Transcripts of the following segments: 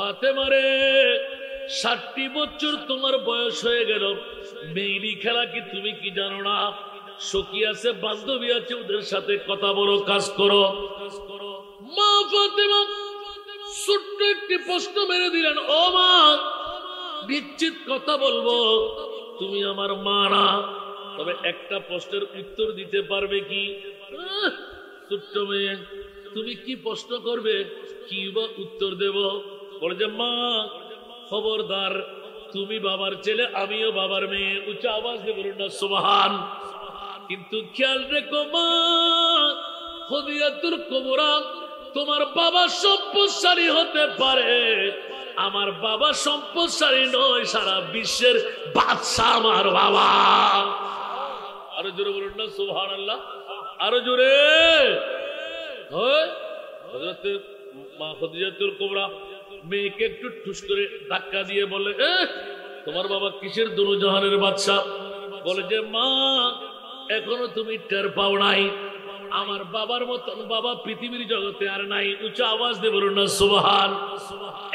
ফাতেমা রে 60 বছর তোমার বয়স হয়ে গেল, মেয়েলি খেলা কি তুমি কি জানো না? সখী আছে, বান্ধবী আছে, ওদের সাথে কথা বলো, কাজ করো। মা ফাতেমা ছোট্ট একটি প্রশ্ন মেরে দিলেন, ও মা, নিশ্চিত কথা বলবো, তুমি আমার মা না, তবে একটা প্রশ্নের উত্তর দিতে পারবে কি? ছোট্ট মেয়ে, তুমি কি প্রশ্ন করবে, কি বা উত্তর দেব? বলে যে মা খবরদার, তুমি বাবার ছেলে, আমিও বাবার মেয়ে। উচ্চ আওয়াজ দিয়ে বলুন না সুবহান। কিন্তু খেয়াল রেখো মা, খদিজাতুল কুবরা, তোমার বাবা সম্পদশালী হতে পারে, আমার বাবা সম্পদশালী নয়, সারা বিশ্বের বাদশা আমার বাবা। আরো জোরে বলুন না সুবহানাল্লাহ, আরো জোরে। হযরত মা খদিজাতুল কুবরা মেয়েকে একটু ঠুস করে ধাক্কা দিয়ে বলে, তোমার বাবা কিসের দুরুজাহানের বাদশা? বলে যে মা, এখনো তুমি টের পাও নাই, আমার বাবার মতন বাবা পৃথিবীর জগতে আর নাই। উচ্চ আওয়াজ দিয়ে বলুন না সুবহান।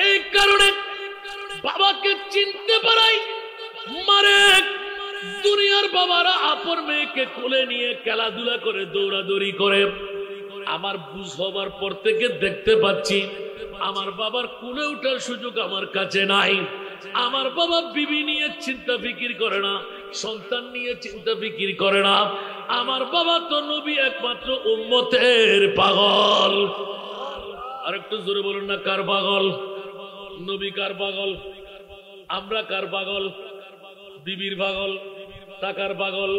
এই কারণে বাবাকে চিনতে পারাই মারে। দুনিয়ার বাবারা আপন মেয়েকে কোলে নিয়ে খেলাধুলা করে, দৌড়াদৌড়ি করে। আমার বুঝ হবার পর থেকে দেখতে পাচ্ছি আমার বাবার কোলে ওঠার সুযোগ আমার কাছে নাই। আমার বাবা বিবি নিয়ে চিন্তা ফিকির করে না, সন্তান নিয়ে চিন্তা ফিকির করে না। আমার বাবা তো নবী একমাত্র উম্মতের পাগল। আর একটু জোরে বলুন না, কার পাগল? নবী কার পাগল? আমরা কার পাগল? বিবির পাগল, টাকার পাগল,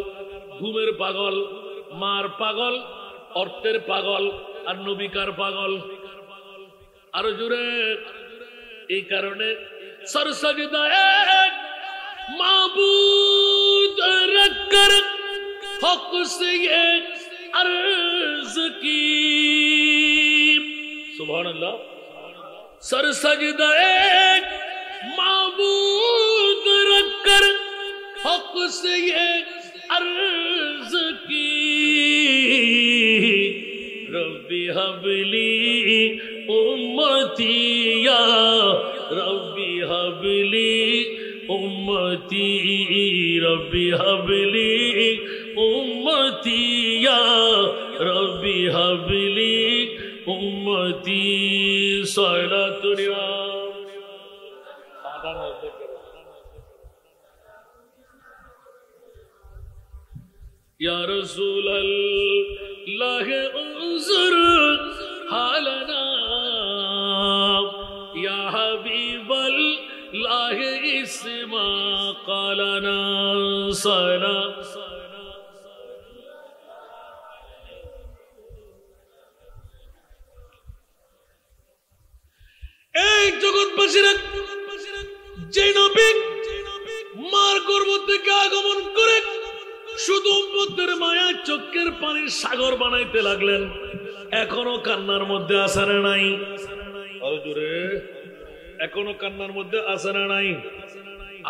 ঘুমের পাগল, মার পাগল, অর্থের পাগল। আর নবী কার পাগল? আরো জোরে। এই কারণে সরসজদা এক মাবুদ রখকর হক সে ये अर्ज की। सुभानअल्लाह। सरसजदा एक माबूद रखकर हक से ये अर्ज की, रब्बी हबली उम्मती या रब्बी हबली उम्मती, रब्बी हबली उम्मती या रब्बी हबली उम्मती। सलातुल्लाह। या रसूल अल्लाह उन्जुर हालना, या हबीब अल्लाह इस्मा क़ालना। सला এই জগৎবাসীরা যে নবী মার গর্ভ থেকে আগমন করে শুধু উম্মতের মায়া চোখের পানির সাগর বানাইতে লাগলেন, এখনো কান্নার মধ্যে আসারে নাই? এখনো কান্নার মধ্যে আসারে নাই?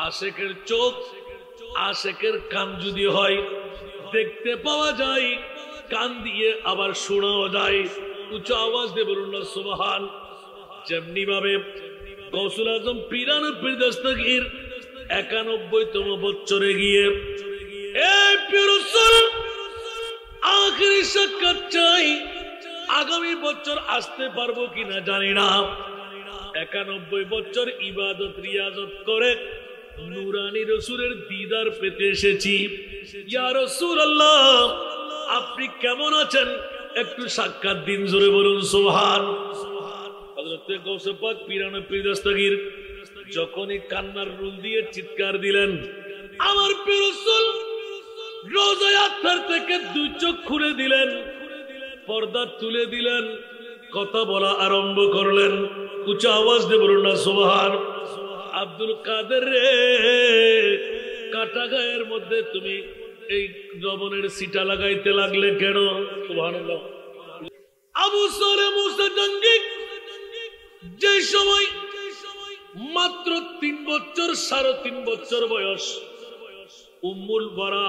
আশেকের চোখ, আশেকের কান যদি হয়, দেখতে পাওয়া যায়, কান দিয়ে আবার শোনাও যায়। উচ্চ আওয়াজ দিয়ে বলুন না সুবহান। যেমনি ভাবে গৌসুল আজম পীরানুর পীর দস্তগীর 91তম বছরে গিয়ে এই প্রিয় রাসূল আখিরি সাক্ষাৎ চাই, আগামী বছর আসতে পারবো কিনা জানি না। 91 বছর ইবাদত রিয়াজত করে নূরানী রাসূলের দিদার পেতে এসেছি। ইয়া রাসূলুল্লাহ, আপনি কেমন আছেন? একটু সাক্ষাৎ দিন, জোরে বলুন সুবহান। হযরত গৌসে পাক পীরানুর পীর দস্তগীর যখনই কান্নার রুল দিয়ে চিৎকার দিলেন, আমার প্রিয় রাসূল রোজায় আত্মার থেকে দুই চোখ খুলে দিলেন, পর্দা তুলে দিলেন, কথা বলা আরম্ভ করলেন। উচ্চ আওয়াজ দিয়ে বলুন না সুবহান। আব্দুল কাদের রে, কাটা গায়ের মধ্যে তুমি এই জবনের সিটা লাগাইতে লাগলে কেন? সুবহানাল্লাহ। আবু সালেহ মুসা জঙ্গি যে সময় মাত্র 3 বছর, 3.5 বছর বয়স, উম্মুল বারা,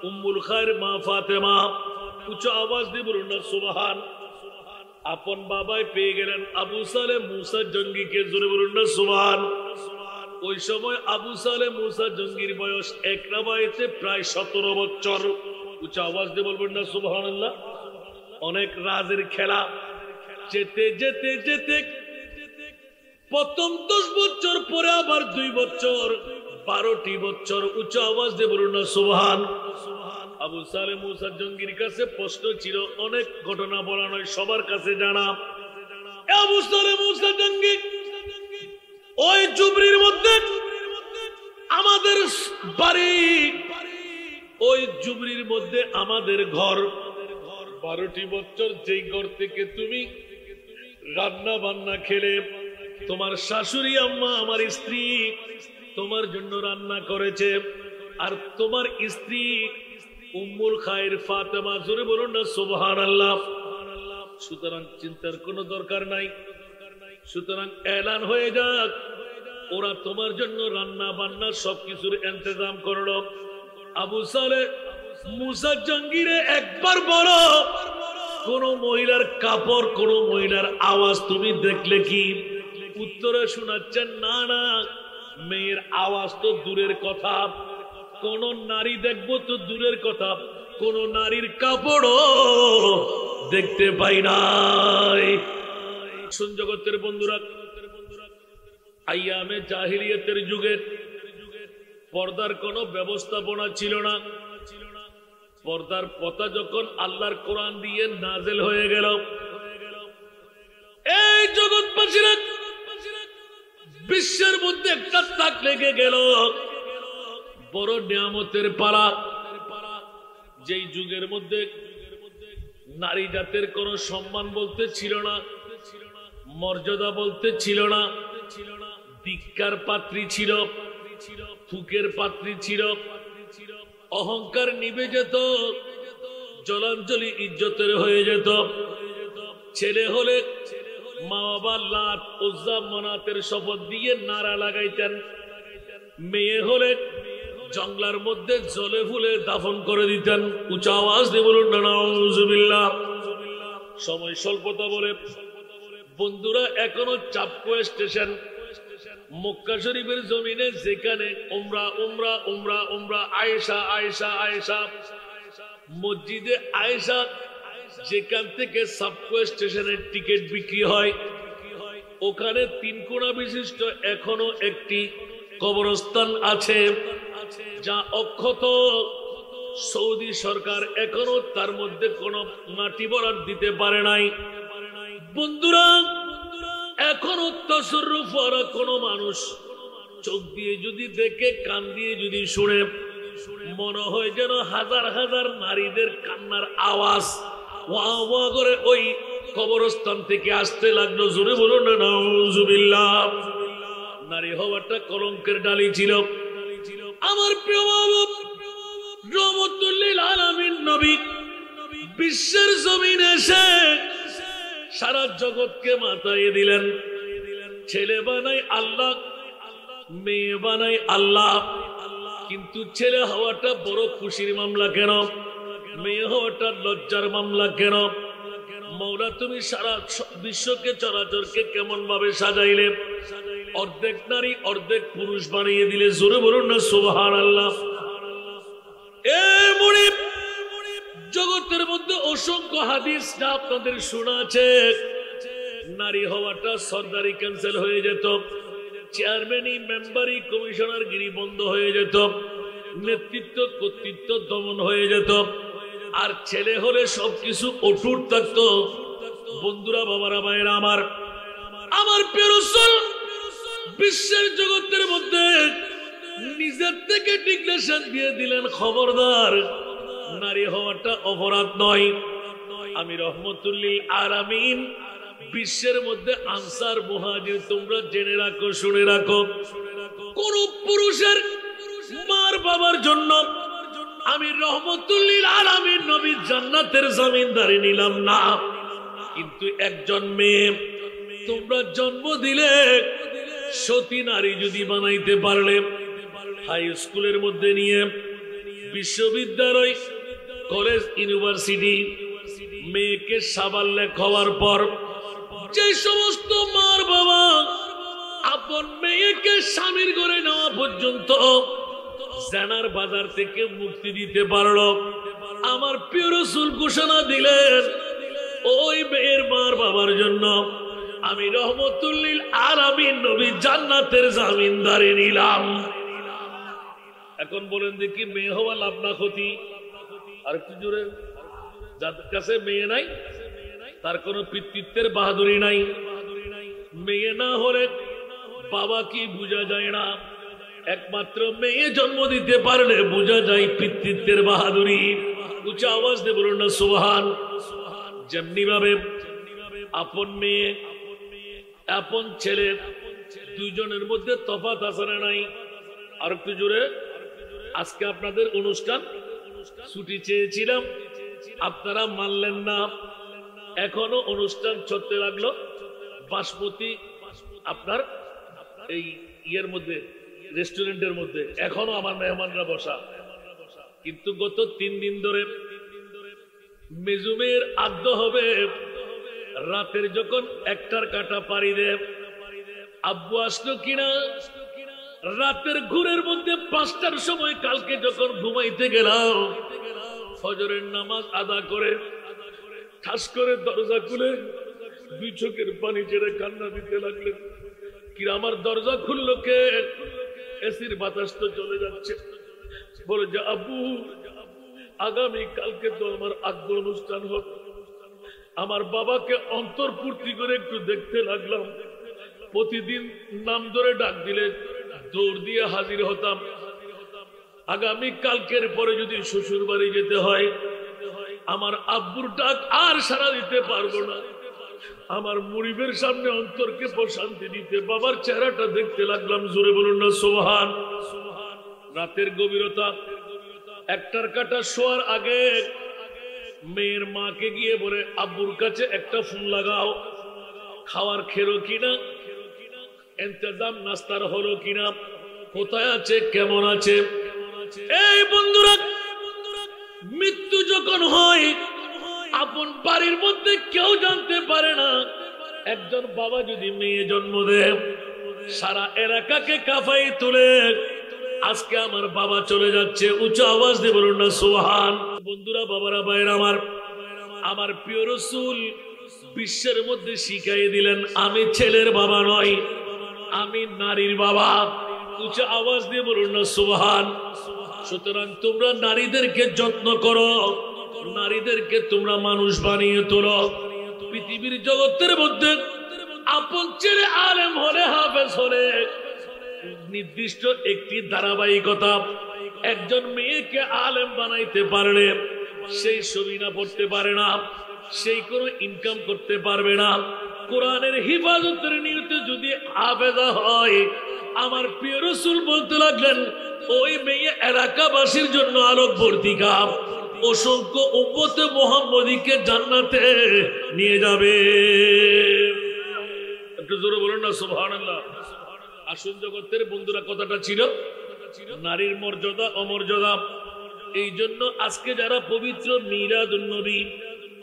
উম্মুল খায়ের মা ফাতেমা, উচ্চ আওয়াজ দিয়ে বলুন না সুবহান। আপন বাবাই পেয়ে গেলেন আবু সালেহ মুসা জঙ্গিকে। জোরে বলুন না সুবহান। ওই সময় আবু সালেহ মুসা জঙ্গির বয়স এক রাবাইতে প্রায় 17 বছর। উচ্চ আওয়াজ দিয়ে বলবেন না সুবহানাল্লাহ। অনেক রাজের খেলা। যেতে যেতে যেতে প্রথম 10 বছর, পরে আবার 2 বছর, 12টি বছর। উচ্চ আওয়াজ দিয়ে বলুন না সুবহান। আবু সালেহ মুসা জঙ্গির কাছে প্রশ্ন ছিল, অনেক ঘটনা বলা নয়, সবার কাছে জানা। আবু সালেহ মুসা জঙ্গি ওই জুবরির মধ্যে আমাদের বাড়ি, ওই জুবরির মধ্যে আমাদের ঘর। 12টি বছর যেই ঘর থেকে তুমি রান্না বান্না খেলে, তোমার শাশুড়ি আম্মা আমার স্ত্রী তোমার জন্য রান্না করেছে, আর তোমার স্ত্রী উম্মুল খায়ের ফাতেমা। জোরে বলুন না সুবহানাল্লাহ। সুতরাং চিন্তার কোনো দরকার নাই। সুতরাং এলান হয়ে যাক, ওরা তোমার জন্য রান্না বান্না সবকিছুর ইন্তজাম করলো। আবু সালেহ মুসা জঙ্গিরে একবার বলো, কোন মহিলার কাপড়, কোন মহিলার আওয়াজ তুমি দেখলে কি? উত্তরে শোনাচ্ছেন, না না, মেয়ের আওয়াজ তো দূরের কথা, কোন নারী দেখবো তো দূরের কথা, কোন নারীর কাপড়ও দেখতে পাই নাই। শুন জগতের বন্ধুরা, আইয়ামে জাহিলিয়াতের যুগে পর্দার কোনো ব্যবস্থাপনা ছিল না। পর্দার কথা যখন আল্লাহর কোরআন দিয়ে নাজেল হয়ে গেল, এই জগৎবাসীরা বিশ্বের মধ্যে একটা তাক লেগে গেল। বড় নিয়ামতের পালা। যেই যুগের মধ্যে নারী জাতের কোন সম্মান বলতে ছিল না, মর্যাদা বলতে ছিল না, ধিক্কার পাত্রী ছিল, ফুকের পাত্রী ছিল, অহংকার নিভে যেত, জলাঞ্জলি ইজ্জতের হয়ে যেত। ছেলে হলে মা বাবা লাত উজ্জা মানাতের শপথ দিয়ে নারা লাগাইতেন, মেয়ে হলে জঙ্গলার মধ্যে জলে ফুলে দাফন করে দিতেন। উঁচা আওয়াজ দিয়ে বলুন না নাউজুবিল্লাহ। সময় স্বল্পতা বলে বন্ধুরা, এখনো চাপকো স্টেশন মক্কা শরীফের জমিনে, যেখানে উমরা উমরা উমরা উমরা আয়েশা আয়েশা আয়েশা, মসজিদে আয়েশা যেখান থেকে চাপকো স্টেশনের টিকিট বিক্রি হয়, ওখানে 3 কোণা বিশিষ্ট এখনো একটি কবরস্থান আছে, যা অক্ষত। সৌদি সরকার এখনো তার মধ্যে কোনো মাটি বরাদ্দ দিতে পারে নাই। বন্ধুরা, এখনো তাসাররুফ করা কোনো মানুষ চোখ দিয়ে যদি দেখে, কান দিয়ে যদি শুনে, মনে হয় যেন হাজার হাজার নারীদের কান্নার আওয়াজ ওয়া ওয়া করে ওই কবরস্থান থেকে আসতে লাগলো। জোরে বলুন না নাউজুবিল্লাহ। নারী হওয়াটা কলঙ্কের ডালি ছিল। আমার প্রিয় বাবা রহমতুল লিল আলামিন নবী বিশ্বের জমিনে এসে সারা জগৎকে মাথায় দিলেন। ছেলে বানাই আল্লাহ, মেয়ে বানাই আল্লাহ, কিন্তু ছেলে হওয়াটা বড় খুশির মামলা কেন? মেয়ে হওয়াটা লজ্জার মামলা কেন? মৌলা তুমি সারা বিশ্বকে চরাচরকে কেমন ভাবে সাজাইলে? অর্ধেক নারী অর্ধেক পুরুষ বানিয়ে দিলে। জোরে বলুন না সুবহানাল্লাহ। এই মুড়ি জগতের মধ্যে অসংখ্য হাদিস যা আপনাদের শোনা আছে। নারী হওয়াটা সরদারি ক্যান্সেল হয়ে যেত, চেয়ারম্যানই মেম্বারি কমিশনার গিরি বন্ধ হয়ে যেত, নেতৃত্ব কর্তৃত্ব দমন হয়ে যেত, আর ছেলে হলে সবকিছু অটুট থাকতো। বন্ধুরা, বাবারা, ভাইয়েরা আমার, আমার প্রিয় রাসূল বিশ্বের জগতের মধ্যে নিজের থেকে ডিক্লেরেশন দিয়ে দিলেন, খবরদার, নারী হওয়াটা অপরাধ নয়। আমি রহমতুল লিল আলামিন বিশ্বের মধ্যে আনসার মুহাজির, তোমরা জেনে রাখো, শুনে রাখো, কোন পুরুষের মার বাবার জন্য আমি রহমতুল লিল আলামিন নবী জান্নাতের জমিনদারি নিলাম না। কিন্তু একজন মেয়ে তোমরা জন্ম দিলে, সতী নারী যদি বানাইতে পারলে, হাই স্কুলের মধ্যে নিয়ে বিশ্ববিদ্যালয়, কলেজ, ইউনিভার্সিটি, মেয়েকে সাবাল্যে হওয়ার পর যে সমস্ত মার বাবা আপন মেয়েকে স্বামীর ঘরে নেওয়া পর্যন্ত জানার বাজার থেকে মুক্তি দিতে পারলো, আমার প্রিয় রাসূল ঘোষণা দিলেন ওই মেয়ের মার বাবার জন্য আমি রহমতুল লিল আলামিন নবী জান্নাতের জামিনদারি নিলাম। এখন বলেন দেখি মেয়ে হওয়া লাভ না ক্ষতি? আর একটু জোরে। যাদের কাছে মেয়ে নাই তার কোনো পিতৃত্বের বাহাদুরি নাই। মেয়ে না হলে বাবা কি বোঝা যায় না, একমাত্র মেয়ে জন্ম দিতে পারলে বোঝা যায় পিতৃত্বের বাহাদুরি। উঁচা আওয়াজ দিয়ে বলুন না সুবহান। যেমনি ভাবে আপন মেয়ে আপন ছেলে দুইজনের মধ্যে তফাৎ আছে না নাই? আর একটু জোরে। আজকে আপনাদের অনুষ্ঠান ছুটি চেয়েছিলাম, আপনারা মানলেন না, এখনো অনুষ্ঠান চলতে লাগলো। বাসমতি আপনার এই ইয়ের মধ্যে রেস্টুরেন্টের মধ্যে এখনো আমার মেহমানরা বসা, কিন্তু গত 3 দিন ধরে মেজুমের আদ্য হবে। রাতের যখন 1টার কাটা পাড়ি দেব, আব্বু আসলো কিনা, রাতের ঘুরের মধ্যে 5টার সময় কালকে যখন ঘুমাইতে গেলাম, ফজরের নামাজ আদা করে ঠাস করে দরজা খুলে 2 চোখের পানি ছেড়ে কান্না দিতে লাগলেন। কি আমার দরজা খুললো কে? এসির বাতাস তো চলে যাচ্ছে। বলে যে আব্বু আগামী কালকে তো আমার আগ্য অনুষ্ঠান হবে। আমার বাবাকে অন্তর্পূর্তি করে একটু দেখতে লাগলাম। প্রতিদিন নাম ধরে ডাক দিলে দৌড় দিয়ে হাজির হতাম। আগামী কালকের পরে যদি শ্বশুর বাড়ি যেতে হয়, আমার আব্বুর ডাক আর সাড়া দিতে পারবো না। আমার মুরিবের সামনে অন্তরকে প্রশান্তি দিতে বাবার চেহারাটা দেখতে লাগলাম। জোরে বলুন না সুবহান। রাতের গভীরতা 1টার কাটা শোয়ার আগে মেয়ের মাকে গিয়ে বলে আব্বুর কাছে একটা ফোন লাগাও, খাওয়ার খেলো কিনা, ইন্তজাম নাস্তার হলো কিনা, কোথায় আছে, কেমন আছে। এই বন্ধুরা, মৃত্যু যখন হয় আপন বাড়ির মধ্যে কেউ জানতে পারে না। একজন বাবা যদি মেয়ে জন্ম দেয়, সারা এলাকাকে কাফাই তুলে আজকে আমার বাবা চলে যাচ্ছে। উচ্চ আওয়াজ দিয়ে বলুন না সুবহান। বন্ধুরা, বাবারা, ভাইরা আমার প্রিয় রাসূল বিশ্বের মধ্যে শিখাই দিলেন আমি ছেলের বাবা নয়, আমি নারীর বাবা। উচ্চ আওয়াজ দিয়ে বলুন না সুবহান। সুতরাং তোমরা নারীদেরকে যত্ন করো, নারীদেরকে তোমরা মানুষ বানিয়ে তোলো। পৃথিবীর জগতের মধ্যে আপন ছেলে আলেম হলে, হাফেজ হলে নির্দিষ্ট একটি ধারাবাহিকতা, একজন মেয়েকে আলেম বানাইতে পারলে সেই সবিনা পড়তে পারে না, সেই কোনো ইনকাম করতে পারবে না। কোরআনের হিফাজতের নিয়তে যদি হাফেজা হয়, আমার প্রিয় রাসূল বলতে লাগলেন ওই মেয়ে এলাকাবাসীর জন্য আলোক বর্তিকা, অসংখ্য উম্মতে মুহাম্মদীকে জান্নাতে নিয়ে যাবে। একটু জোরে বলুন না সুবহানাল্লাহ। আসুন জগতের বন্ধুরা, কথাটা ছিল নারীর মর্যাদা অমর্যাদা। এই জন্য আজকে যারা পবিত্র মিলাদুন নবী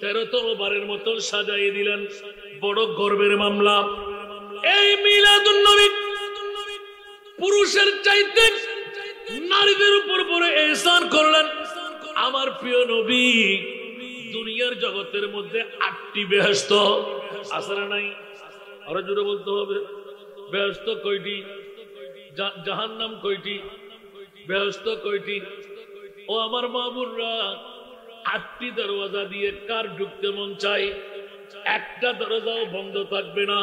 13তম বারের মতো সাজাই দিলেন, বড় গর্বের মামলা। এই মিলাদুন নবী পুরুষের চাইতে নারীদের উপর বড় ইহসান করলেন। আমার প্রিয় নবী দুনিয়ার জগতের মধ্যে 8টি বেহেশত আছে না নাই? আরো জোরে বলতে হবে। বেহেশত কয়টি? জাহান্নাম কয়টি? বেহেশত কয়টি? ও আমার মামুররা, 8টি দরওয়াজা দিয়ে কার ঢুকতে মন চাই? একটা দরজাও বন্ধ থাকবে না।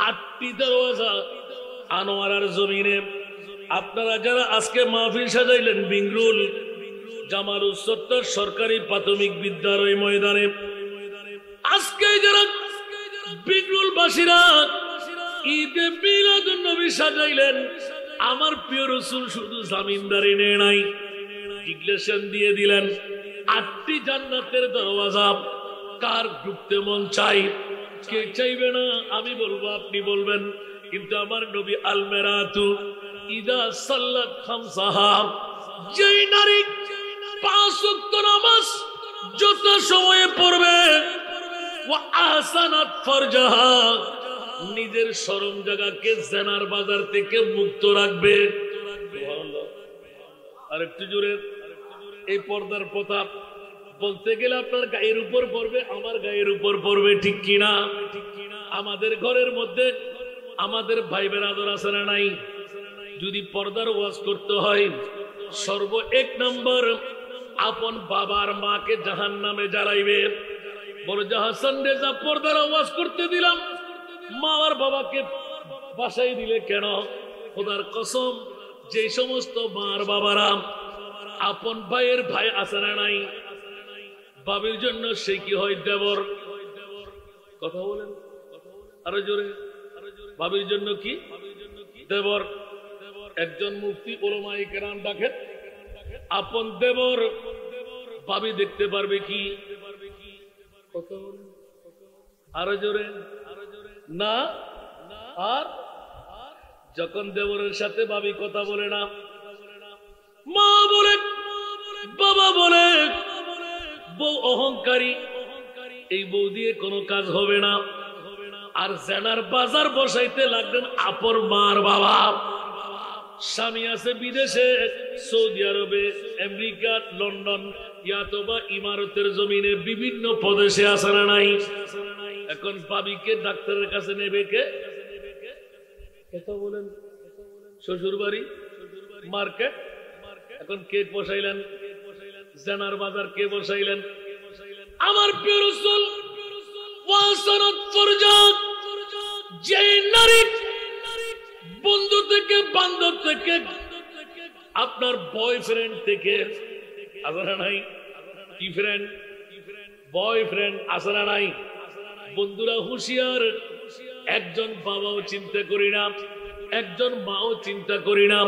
8টি দরওয়াজা আনোয়ারার জমিনে। আপনারা যারা আজকে মাহফিল সাজাইলেন বিংরুল জামালুস সত্তর সরকারি প্রাথমিক বিদ্যালয় ময়দানে, আজকে যারা বিংরুল বাসীরা ঈদে মিলাদুন নবী সাজাইলেন, আমার প্রিয় রাসূল শুধু জামিনদারি নেয় নাই, ডিক্লেরেশন দিয়ে দিলেন 8টি জান্নাতের দরওয়াজা কার ঢুকতে মন চাই? কে চাইবে না? আমি বলবো, আপনি বলবেন। কিন্তু আমার নবী আল মেরাতু ইদা সাল্লাত খামসাহা, যেই নারী 5 ওয়াক্ত নামাজ যত সময়ে পড়বে ওয়া আহসানাত ফারজাহা, নিজের শরম জায়গাকে জেনার বাজার থেকে মুক্ত রাখবে। সুবহানাল্লাহ। আরেকটু জোরে। এই পর্দার প্রতাপ বলতে গেলে আপনার গায়ের উপর পড়বে, আমার গায়ের উপর পড়বে, ঠিক কিনা? আমাদের ঘরের মধ্যে আমাদের ভাই বেরাদর আছে না নাই? যদি পর্দার ওয়াজ করতে হয়, সর্ব এক নম্বর আপন বাবার মাকে জাহান্নামে জ্বালাইবে। বড় হাসান রেজা পর্দার ওয়াজ করতে দিলাম, মা আর বাবাকে বাসাই দিলে কেন? খোদার কসম, যে সমস্ত মা আর বাবারা আপন ভাইয়ের ভাই আছে না নাই, বাবির জন্য সে কি হয়? দেবর। কথা বলেন আরো জোরে। বাবির জন্য কি? দেবর। একজন মুফতি উলামায়ে কেরাম ডাকেন, আপন দেবর বাবি দেখতে পারবে কি? কথা বলেন আরো জোরে। না। আর যখন দেবরের সাথে বাবি কথা বলে না, মা বলে, বাবা বলে, বউ অহংকারী, এই বউ দিয়ে কোনো কাজ হবে না। আর জেনার বাজার বসাইতে লাগলেন আপন মার বাবা। স্বামী আছে বিদেশে, সৌদি আরবে, আমেরিকা, লন্ডন, ইয়াতবা ইমারতের জমিনে বিভিন্ন প্রদেশে আছে না নাই? এখন বাবিকে ডাক্তারের কাছে নেবে কে? কথা বলেন। শ্বশুর বাড়ি, মার্কেট। এখন কে বসাইলেন? জেনার বাজার কে বসাইলেন? আমার প্রিয় রাসূল ওয়াসানাত ফরজাত, যে নারী বন্ধু থেকে, বান্ধব থেকে, আপনার বয়ফ্রেন্ড থেকে, আসলে নাই কি ফ্রেন্ড, বয়ফ্রেন্ড আসলে নাই? বন্ধুরা হুঁশিয়ার, একজন বাবাও চিন্তা করি না, একজন মাও চিন্তা করি না।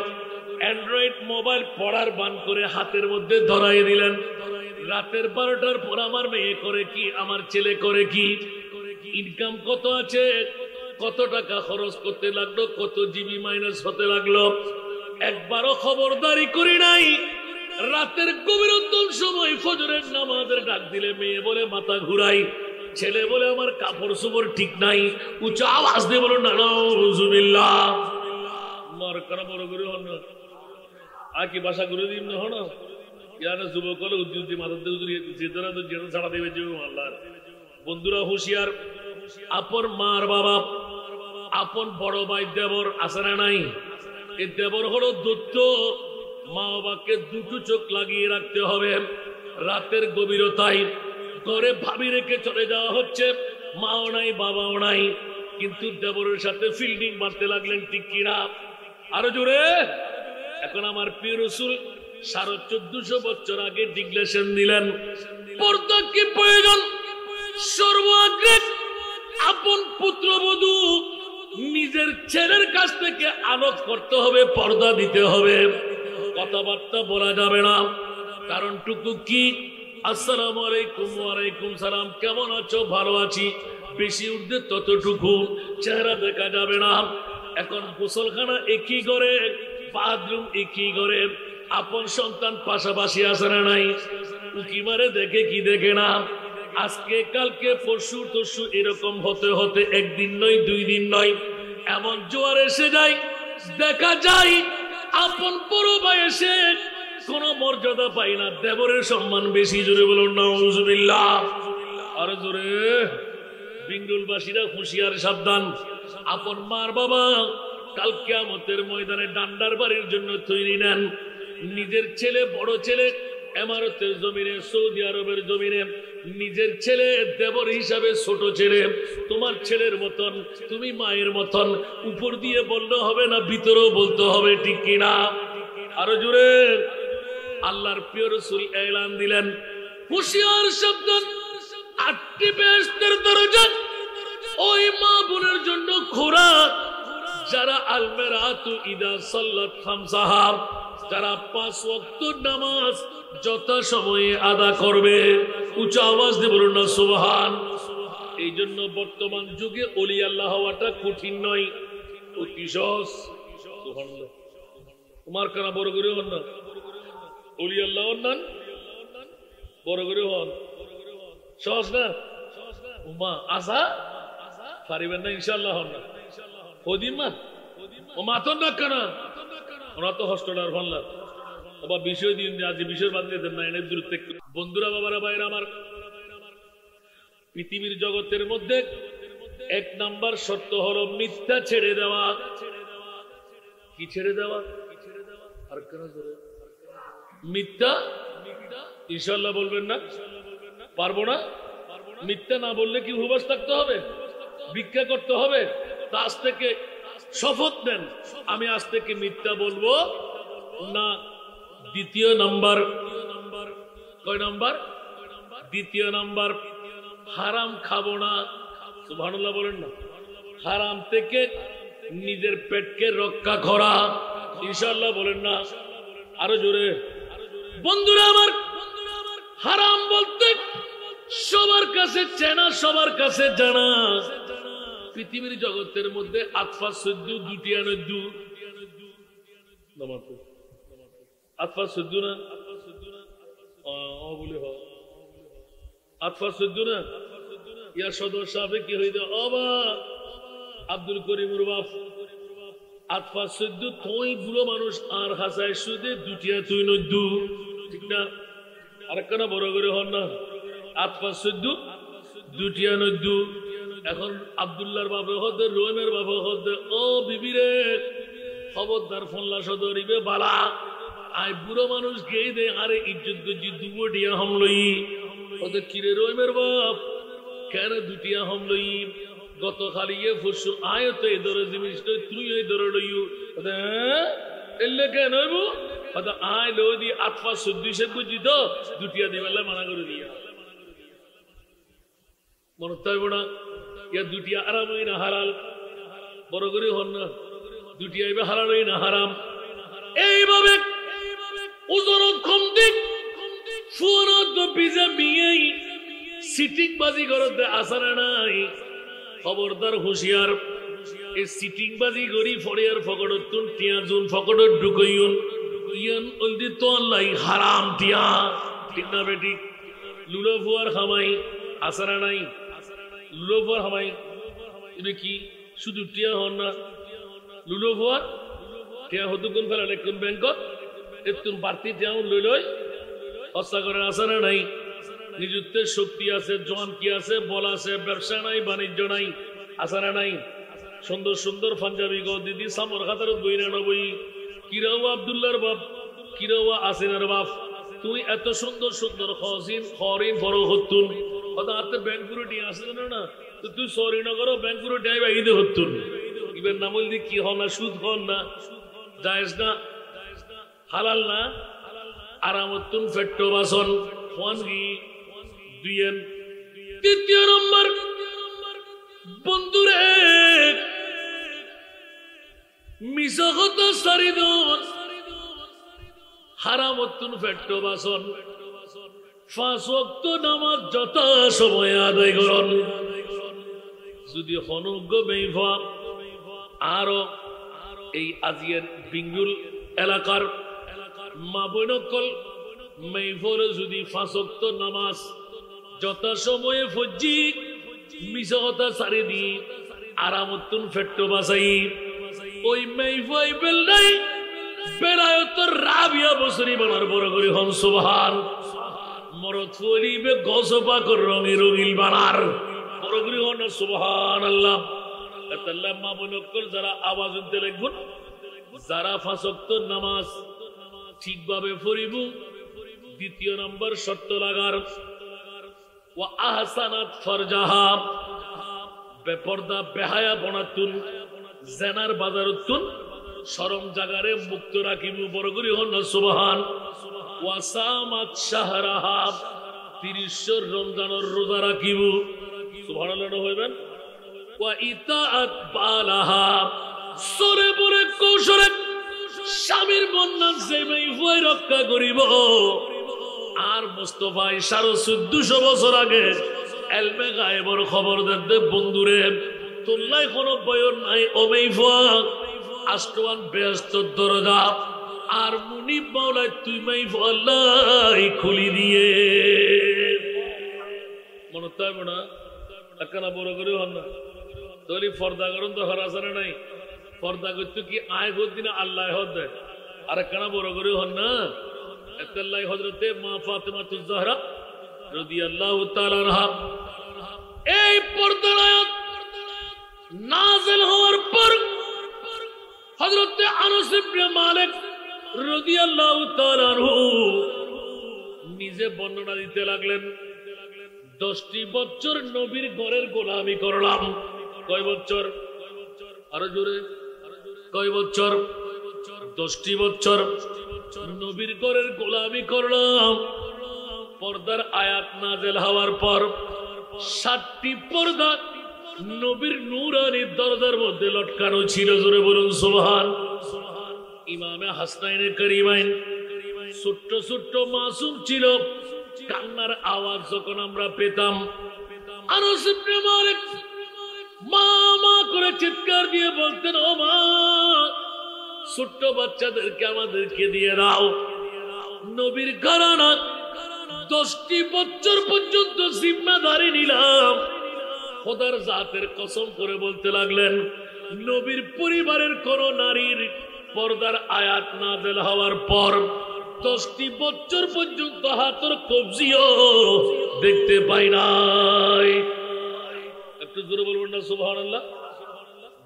অ্যান্ড্রয়েড মোবাইল পড়ার বান করে হাতের মধ্যে ধরাই দিলেন। রাতের 12টার পর আমার মেয়ে করে কি, আমার ছেলে করে কি, ইনকাম কত আছে, কত টাকা খরচ করতে লাগলো, কত জিবি মাইনাস হতে লাগলো, একবারও খবরদারি করি নাই। রাতের গভীরতম সময় ফজরের নামাজের ডাক দিলে মেয়ে বলে মাথা ঘুরাই, ছেলে বলে আমার কাপড় চোপড় ঠিক নাই, উঁচু আওয়াজ দিয়ে বলো নাউজুবিল্লাহ। মার কারা বড় করে হন না, আর কি ভাষা করে দিন না হন ইয়ানা যুবক হলে উদ্যোগ মাথার দিয়ে যেটা তো যেটা ছাড়া দেবে যে আল্লাহ। বন্ধুরা হুঁশিয়ার, আপন মার বাবা, আপন বড় ভাই দেবর আছে না নাই? এই দেবর হলো দূত। মা বাবাকে দুটো চোখ লাগিয়ে রাখতে হবে। রাতের গভীরতায় ঘরে ভাবি রেখে চলে যাওয়া হচ্ছে, মাও নাই বাবাও নাই, কিন্তু দেবরের সাথে ফিল্ডিং মারতে লাগলেন, ঠিক কিনা? আরো জোরে। এখন আমার প্রিয় রাসূল 1450 বছর আগে ডিক্লেরেশন দিলেন, পর্দা কি প্রয়োজন? সর্বাগ্রে আপন পুত্রবধূ নিজের ছেলের কাছ থেকে আনত করতে হবে, পর্দা দিতে হবে। কথাবার্তা বলা যাবে না। কারণটুকু কি? আসসালামু আলাইকুম, ওয়ালাইকুম সালাম, কেমন আছো? ভালো আছি, বেশি উর্ধে ততটুকু, চেহারা দেখা যাবে না। এখন গোসলখানা একই করে, বাথরুম একই করে, আপন সন্তান পাশাপাশি আসে না নাই? উকি মারে দেখে কি দেখে না? আজকে কালকে পরশু তরশু এরকম হতে হতে একদিন নয়, 2 দিন নয়, এমন জোয়ার এসে যায়, দেখা যায় আপন বড় ভাই এসে কোন মর্যাদা পাই না, দেবরের সম্মান বেশি। জোরে বলুন নাউজুবিল্লাহ। আর জোরে। বিঙ্গুলবাসীরা হুঁশিয়ার, সাবধান। আপন মার বাবা কাল কিয়ামতের ময়দানে ডান্ডার বাড়ির জন্য তৈরি নেন। নিজের ছেলে, বড় ছেলে ইমারতের জমিনে, সৌদি আরবের জমিনে, নিজের ছেলে দেবর হিসাবে ছোট ছেলে, তোমার ছেলের মতন, তুমি মায়ের মতন। উপর দিয়ে বললে হবে না, ভিতরেও বলতে হবে, ঠিক কিনা? আরো জোরে। আল্লাহর প্রিয় রাসূল এলান দিলেন, হুঁশিয়ার, সাবধান। 8টি বেহেশতের দরজা ওই মা বোনের জন্য খোরা, যারা আলমেরাতু ইদা সাল্লাত খামসাহা, যারা 5 ওয়াক্ত নামাজ যথা সময়ে আদা করবে। উচ্চ আওয়াজ দিয়ে বলুন না সুবহান। এই জন্য বর্তমান যুগে ওলি আল্লাহ হওয়াটা কঠিন নয়, অতি সহজ। সুবহানাল্লাহ। তোমার কানা বড় করে হন না, ওলি আল্লাহ হন না, বড় করে হন। সহজ না উমা আসা পারিবেন না ইনশাল্লাহ হন না কদিন মা ও মাতন না কেন ওরা তো হস্টেলার ভাল্লা বা বিষয় দিন আজ বিষয় বাদ দিয়ে দেন না এনে দূরত্ব বন্ধুরা বাবারা বাইরে আমার পৃথিবীর জগতের মধ্যে এক নাম্বার শর্ত হলো মিথ্যা ছেড়ে দেওয়া কি ছেড়ে দেওয়া আর কেন মিথ্যা ইনশাল্লাহ বলবেন না পারবো না মিথ্যা না বললে কি উপবাস থাকতে হবে ভিক্ষা করতে হবে তা আজ থেকে শপথ নেন আমি আজ থেকে মিথ্যা বলবো না দ্বিতীয় নাম্বার কয় নাম্বার দ্বিতীয় নাম্বার হারাম খাবো না সুবহানাল্লাহ বলেন না হারাম থেকে নিজের পেটকে রক্ষা করা ইনশাআল্লাহ বলেন না আরো জোরে বন্ধুরা আমার হারাম বলতে সবার কাছে চেনা সবার কাছে জানা পৃথিবীর জগতের মধ্যে আতফা সদ্দু দুটিয়া নদ্দু আতফা সদ্দু না বলে হ আতফা সদ্দু না ইয়া সদর সাহেব কি হইতে অবা আব্দুল করিমুর বাপ আতফা সদ্দু তুই বুড়ো মানুষ আর হাসায় সুদে দুটিয়া তুই নদ্দু ঠিক না আর কেন বড় করে হন না আতফা সদ্দু দুটিয়া নদ্দু এখন আব্দুল্লাহর বাবা হতে রহিমের বাবা হতে ও বিবিরে খবরদার ফোনলা সদরিবে বালা আই বুড়ো মানুষ গেই দে আরে ইজ্জত গজি দুটিয়া হামলই ওদের কিরে রহিমের বাপ কেন দুটিয়া হামলই গত খালিয়ে ফুসু আয় তো এই ধরে জিনিস তুই এই ধরে লইও এলে কেন হইব আয় লো দি আতফা সদ্দু সে বুঝি তো দুটিয়া দিবেলা মানা করে দিয়া মনে তাইব না ইয়া দুটিয়া আরাম হই না হালাল বড় করে হন না দুটি আইবে হালাল হই না হারাম এইভাবে ওজনত কম দিক ফুরত বিজা মিয়াই সিটিং বাজি করতে আসারা নাই খবরদার হুঁশিয়ার এই সিটিং বাজি করি ফড়িয়ার ফকড়তুন টিয়া জুন ফকড়ত ঢুকইউন ইয়ান অলদি তো আল্লাহ হারাম টিয়া ঠিক না বেটি লুলো ফুয়ার খামাই আসারা নাই লুলো ফুয়ার খামাই এটা কি শুধু টিয়া হন না লুলো ফুয়ার টিয়া হতো কোন ফেলা কোন ব্যাংকত একটু বাড়তি টিয়া লই লই হস্তা করে আসারা নাই নিযুক্তের শক্তি আছে জন কি আছে বল আছে ব্যবসা নাই বাণিজ্য নাই আসারা নাই সুন্দর সুন্দর পাঞ্জাবি গো দিদি সামর খাতার বই না বই কিরাও আব্দুল্লাহর বাপ কিরাও আসিনার বাপ তুই এত সুন্দর সুন্দর খসিন খরিন বড় হতুন হাতে ব্যাংকুরটি আসে না তো তুই সরি না করো ব্যাংকুরটি আইবা ঈদে হতুন ইবের নাম বলদি কি হন না সুদ হন না জায়েজ না হালাল না আরাম হতুন ফেট্টো বাসন ফোন কি দুইয়েন তৃতীয় নম্বর বন্ধুরে মিশা কথা সারি দোন হারাম হতুন ফেট্টো বাসন 5 ওয়াক্ত নামাজ যথা সময় আদায় করুন যদি হনুজ্ঞ বেইফা আরো এই আজিয়ের বিঙ্গুল এলাকার মা বৈনকল মেইফরে যদি 5 ওয়াক্ত নামাজ যথা সময়ে ফজ্জি মিশা কথা সারি দি আরামতুন ফেট্টো বাসাই ওই মেইফাই বেল নাই বেলায়তর রাবিয়া বসরি বানার বড় করে হন সুবহান মরদ ফলিবে গসপা কর রঙে রঙিল বানার বড় করে হন সুবহানাল্লাহ আল্লাহ মা বনকর যারা আওয়াজ দিতে লাগবেন যারা 5 ওয়াক্ত নামাজ ঠিকভাবে পড়িব দ্বিতীয় নম্বর শর্ত লাগার ওয়া আহসানাত ফারজাহা বেপরদা বেহায়া বনাতুন জেনার বাজারতুন শরম জাগারে মুক্ত রাখিব বড় করে হন সুবহান ওয়া সামাত শাহরাহা 30 রমজানের রোজা রাখিব সুবহানাল্লাহ হইবেন ওয়া ইতাআত বালাহা সরে পরে কৌশলে স্বামীর বন্যান সেমাই ভয় রক্ষা করিব আর মুস্তাফা 1450 বছর আগে এলমে গায়েবের খবর দিতে বন্ধুরে তোল্লাই কোনো বয়ন নাই ওমেইফা আষ্টওয়ান বেহেশত দরজা আর মুনিব মাওলা তুই মাইফা আল্লাহ খুলি দিয়ে মনতাই না একখানা বড় করে হন না তলি পর্দা করুন তো হরাসানে নাই পর্দা করতে কি আয় দিন আল্লাহ হদ দেয় আর একখানা বড় করে হন না একতাল্লাহ হযরতে মা ফাতেমা তুজ-জাহরা রাদিয়াল্লাহু তাআলা আনহা এই পর্দার আয়াত নাযিল হওয়ার পর হযরতে আনাস ইবনে মালিক রাদিয়াল্লাহু তাআলা আনহু নিজে বর্ণনা দিতে লাগলেন 10টি বছর নবীর ঘরের গোলামি করলাম কয় বছর আরো জোরে কয় বছর 10টি বছর নবীর ঘরের গোলামি করলাম পর্দার আয়াত নাযিল হওয়ার পর 7টি পর্দা নবীর নূরানী দরজার মধ্যে লটকানো ছিল জোরে বলুন সুবহান ইমামে হাসনাইনে কারিমাইন ছোট্ট ছোট্ট মাসুম ছিল কান্নার আওয়াজ যখন আমরা পেতাম আনাস ইবনে মালিক মা মা করে চিৎকার দিয়ে বলতেন ও মা ছোট্ট বাচ্চাদেরকে আমাদেরকে দিয়ে দাও নবীর ঘরানা 10টি বছর পর্যন্ত জিম্মাদারি নিলাম খোদার জাতের কসম করে বলতে লাগলেন নবীর পরিবারের কোন নারীর পর্দার আয়াত নাযিল হওয়ার পর 10টি বছর পর্যন্ত হাতের কবজিও দেখতে পাই নাই একটু জোরে বলবেন না সুবহানাল্লাহ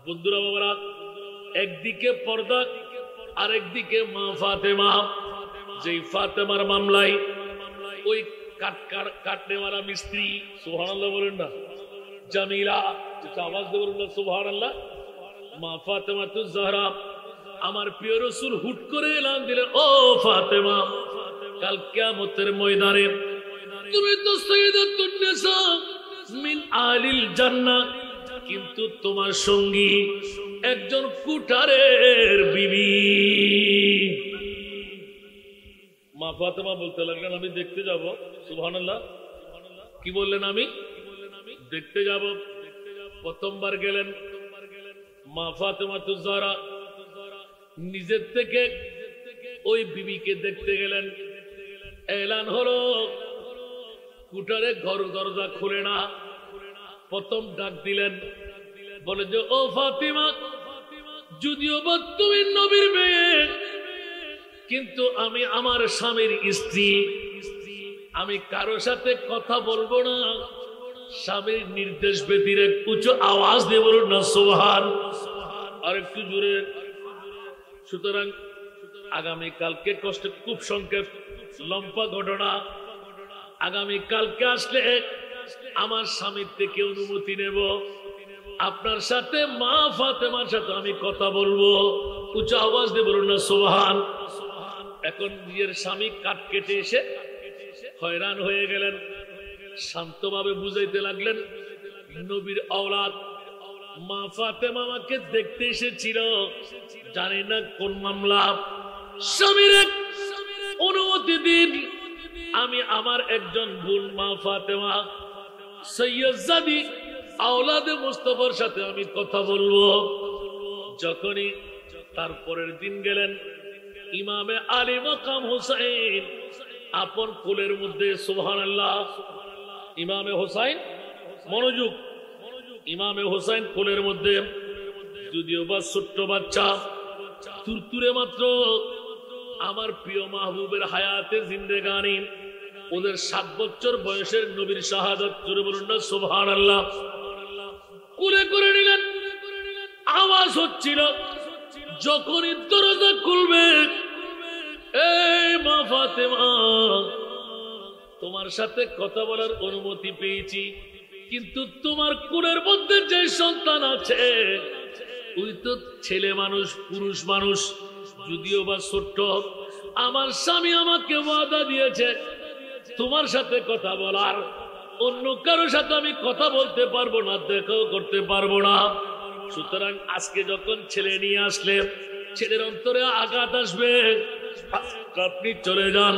বন্ধুরা বাবারা একদিকে পর্দা আর একদিকে মা ফাতেমা যেই ফাতেমার মামলায় ওই কাটনেওয়ালা মিস্ত্রি সুবহানাল্লাহ বলেন না জামিলা আওয়াজ দিয়ে বলুন না সুবহানাল্লাহ মা ফাতেমা তুজ-জাহরা আমার প্রিয় রাসূল হুট করে এলান দিলেন ও ফাতেমা কাল কিয়ামতের ময়দানে তুমি তো সাইয়্যিদাতুন নিসা মিন আহলিল জান্নাহ কিন্তু তোমার সঙ্গী একজন কুঠারের বিবি মা ফাতেমা বলতে লাগলেন আমি দেখতে যাব সুবহানাল্লাহ কি বললেন আমি দেখতে যাব প্রথমবার গেলেন মা ফাতেমা তুজ-জাহরা নিজের থেকে ওই বিবিকে দেখতে গেলেন এলান হলো কুটারে ঘর দরজা খুলে না প্রথম ডাক দিলেন বলে যে ও ফাতিমা যদিও বা তুমি নবীর মেয়ে কিন্তু আমি আমার স্বামীর স্ত্রী আমি কারো সাথে কথা বলবো না স্বামীর নির্দেশ ব্যতীত উঁচু আওয়াজ দিয়ে বলুন না সুবহান আর একটু জোরে সুতরাং আগামী কালকে কষ্ট খুব সংক্ষেপ লম্বা ঘটনা আগামী কালকে আসলে আমার স্বামীর থেকে অনুমতি নেব আপনার সাথে মা ফাতেমার সাথে আমি কথা বলবো উঁচু আওয়াজ দিয়ে বলুন না সুবহান এখন নিজের স্বামী কাট কেটে এসে হয়রান হয়ে গেলেন শান্তভাবে বুঝাইতে লাগলেন নবীর আওলাদ মা ফাতেমা আমাকে দেখতে এসেছিল জানি না কোন মামলা স্বামীর অনুমতি দিন আমি আমার একজন বোন মা ফাতেমা সৈয়দজাদি আওলাদে মুস্তাফার সাথে আমি কথা বলবো যখনই তারপরের দিন গেলেন ইমামে আলী মাকাম হুসাইন আপন কোলের মধ্যে সুবহানাল্লাহ ইমামে হুসাইন মনোযোগ ইমামে হুসাইন কোলের মধ্যে যদিও বা ছোট্ট বাচ্চা তুরতুরে মাত্র আমার প্রিয় মাহবুবের হায়াতে জিন্দেগানি ওদের 7 বছর বয়সের নবীর শাহাদাত করে বলুন না সুবহানাল্লাহ কোলে করে নিলেন আওয়াজ হচ্ছিল যখনই দরজা খুলবে এই মা ফাতেমা তোমার সাথে কথা বলার অনুমতি পেয়েছি কিন্তু তোমার কোলের মধ্যে যে সন্তান আছে ওই তো ছেলে মানুষ পুরুষ মানুষ যদিও বা ছোট্ট আমার স্বামী আমাকে ওয়াদা দিয়েছে তোমার সাথে কথা বলার অন্য কারো সাথে আমি কথা বলতে পারবো না দেখাও করতে পারবো না সুতরাং আজকে যখন ছেলে নিয়ে আসলে ছেলের অন্তরে আঘাত আসবে আপনি চলে যান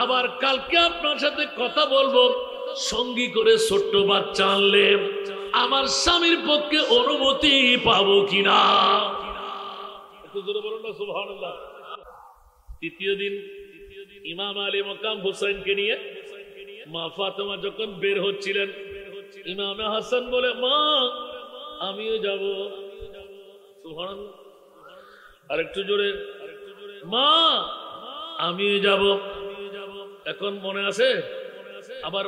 আবার কালকে আপনার সাথে কথা বলবো সঙ্গী করে ছোট্ট বাচ্চা আনলে আমার স্বামীর পক্ষে অনুমতি পাবো কিনা সুবহানাল্লাহ তৃতীয় দিন ইমাম আলী মাকাম হুসাইনকে নিয়ে মা ফাতেমা যখন বের হচ্ছিলেন ইমামে হাসান বলে, মা আমিও যাব। সুবহানাল্লাহ, আরেকটু জোরে, মা আমিও যাব। এখন মনে আছে? আবার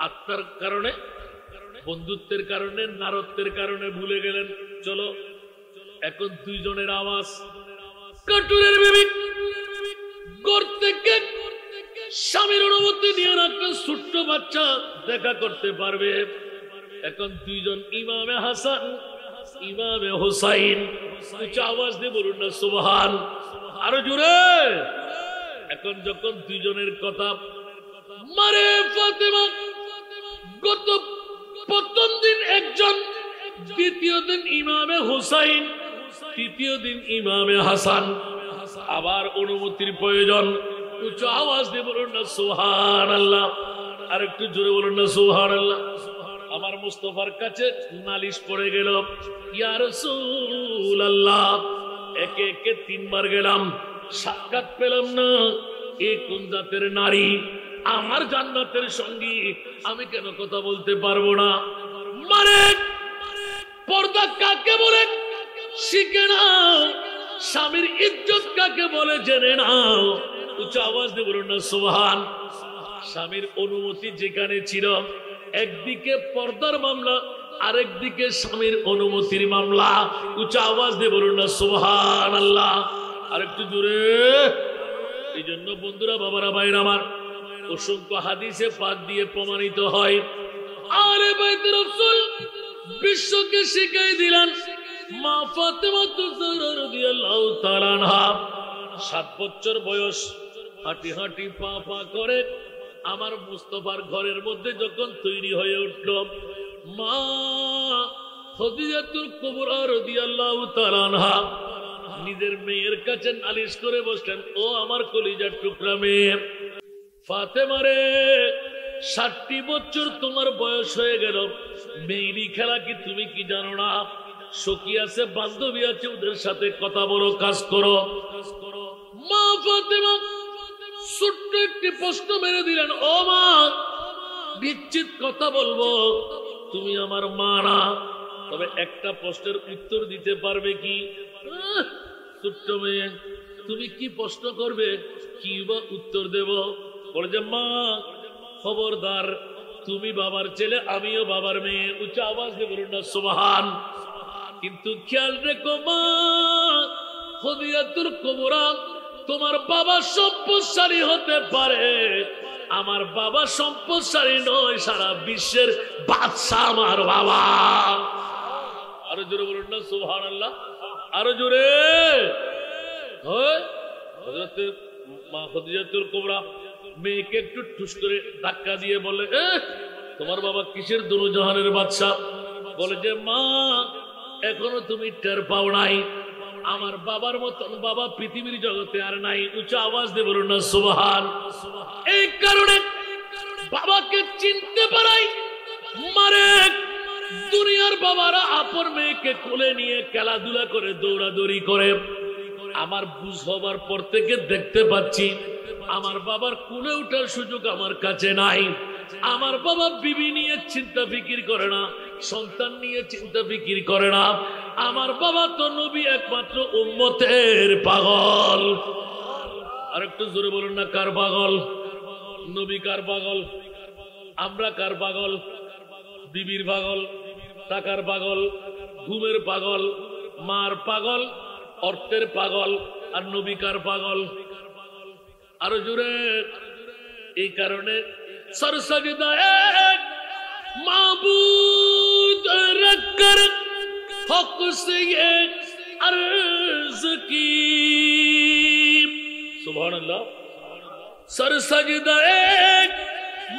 আত্মার কারণে, বন্ধুত্বের কারণে, নারত্বের কারণে ভুলে গেলেন। চলো, এখন দুইজনের আওয়াজ। কাটুরের বিবি ঘর থেকে স্বামীর অনুমতি নিয়ে একটা ছোট্ট বাচ্চা দেখা করতে পারবে। এখন দুইজন, ইমামে হাসান, ইমামে হোসাইন। উচ্চ আওয়াজ দিয়ে বলুন না সুবহান, আরো জোরে। এখন যখন দুইজনের কথা, মারে ফাতেমা গত প্রথম দিন একজন, দ্বিতীয় দিন ইমামে হোসাইন, তৃতীয় দিন ইমামে হাসান, আবার অনুমতির প্রয়োজন। উচ্চ আওয়াজ দিয়ে বলুন না সুবহানাল্লাহ, আর একটু জোরে বলুন না সুবহানাল্লাহ। আমার মুস্তাফার কাছে নালিশ পড়ে গেল, ইয়া রাসূলুল্লাহ, একে একে তিনবার গেলাম, সাক্ষাৎ পেলাম না। এই কোন জাতের নারী, আমার জান্নাতের সঙ্গী, আমি কেন কথা বলতে পারবো না? মানে পর্দা কাকে বলে শিখে নাও, স্বামীর ইজ্জত কাকে বলে জেনে নাও। উচ্চ আওয়াজ দিয়ে বলুন না সুবহান। স্বামীর অনুমতি যেখানে ছিল, একদিকে পর্দার মামলা, আরেকদিকে স্বামীর অনুমতির মামলা। উচ্চ আওয়াজ দিয়ে বলুন না সুবহানাল্লাহ, আরেকটু জোরে। এই জন্য বন্ধুরা, বাবারা, ভাইরা আমার, অসংখ্য হাদিসে পাক দিয়ে প্রমাণিত হয়, আলে বাইত রাসূল বিশ্বকে শিখাই দিলেন। মা ফাতেমা রাদিয়াল্লাহু তাআলা আনহা 7 বছর বয়স, হাঁটি হাঁটি পা পা করে আমার মুস্তাফার ঘরের মধ্যে যখন তৈরি হয়ে উঠল, মা খাদিজাতুল কুবরা রাদিয়াল্লাহু তাআলা আনহা নিজের মেয়ের কাছে নালিশ করে বসলেন, ও আমার কলিজার টুকরা মেয়ে ফাতেমা রে, 60 বছর তোমার বয়স হয়ে গেল, মেয়েরি খেলা কি তুমি কি জানো না? সখী আছে, বান্ধবী আছে, ওদের সাথে কথা বলো, কাজ করো। মা ফাতেমা ছোট্ট একটি প্রশ্ন মেরে দিলেন, ও মা, নিশ্চিত কথা বলবো, তুমি আমার মা না, তবে একটা প্রশ্নের উত্তর দিতে পারবে কি? ছোট্ট মেয়ে, তুমি কি প্রশ্ন করবে, কি বা উত্তর দেব? বলে যে, মা খবরদার, তুমি বাবার ছেলে, আমিও বাবার মেয়ে। উচ্চ আওয়াজ দিয়ে বলুন না সুবহান। কিন্তু খেয়াল রেখো মা, খাদিজাতুল কুবরা, তোমার বাবা সম্পদশালী হতে পারে, আমার বাবা সম্পদশালী নয়, সারা বিশ্বের বাদশা আমার বাবা। আরো জোরে বলুন না সুবহানাল্লাহ, আরো জোরে। মা খাদিজাতুল কুবরা মেয়েকে একটু ঠুস করে ধাক্কা দিয়ে বলে, তোমার বাবা কিসের দুরুজাহানের বাদশা? বলে যে, মা এখনো তুমি টের পাও নাই, আমার বাবার মতন বাবা পৃথিবীর জগতে আর নাই। উচ্চ আওয়াজ দিয়ে বলুন না সুবহান। এই কারণে বাবাকে চিনতে পারাই, মারে দুনিয়ার বাবারা আপন মেয়েকে কোলে নিয়ে খেলাধুলা করে, দৌড়াদৌড়ি করে। আমার বুঝ হবার পর থেকে দেখতে পাচ্ছি, আমার বাবার কোলে ওঠার সুযোগ আমার কাছে নাই। আমার বাবা বিবি নিয়ে চিন্তা ফিকির করে না, সন্তান নিয়ে চিন্তা ফিকির করে না। আমার বাবা তো নবী একমাত্র উম্মতের পাগল। আর একটু জোরে বলুন না, কার পাগল? নবী কার পাগল? আমরা কার পাগল? বিবির পাগল, টাকার পাগল, ঘুমের পাগল, মার পাগল, অর্থের পাগল, আর নবী কার পাগল? আরো জোরে। এই কারণে সরসজদায়ে মাবুদ রখকর হক সে ये अर्ज की। सुभानअल्लाह। सरसजदाए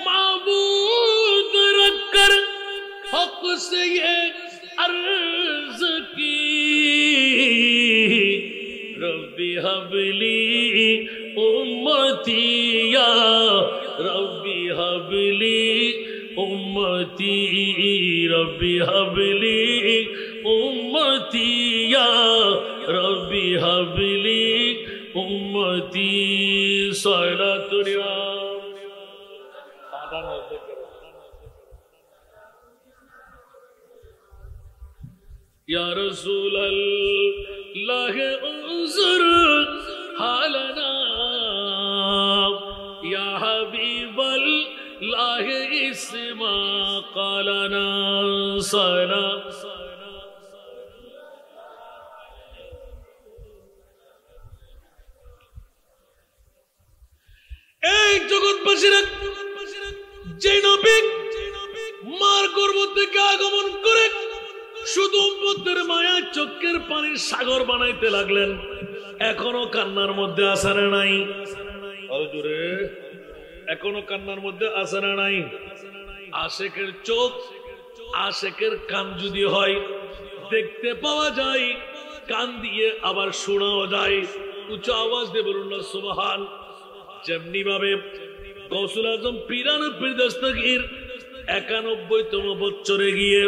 माबूद रखकर हक से ये अर्ज की, रब्बी हबली उम्मती या रब्बी हबली उम्मती, रब्बी हबली उम्मती या रब्बी हबली उम्मती। ইয়া রাসূলাল্লাহ উযর হালানা ইয়া হাবিবাল্লাহ ইসমা কালানা সালাম। এই জগৎবাসীরা, যে নবী মার গর্ভ থেকে আগমন করে শুধু উম্মতের মায়া চোখের পানির সাগর বানাইতে লাগলেন, এখনো কান্নার মধ্যে আছে না নাই? আরো জোরে, এখনো কান্নার মধ্যে আছে না নাই? আশেকের চোখ, আশেকের কান যদি হয়, দেখতে পাওয়া যায়, কান দিয়ে আবার শোনাও যায়। উচ্চ আওয়াজ দিয়ে বলুন না সুবহান। যেমনি ভাবে গৌসুল আজম পীরান পীর দস্তগীর ৯১তম বছরে গিয়ে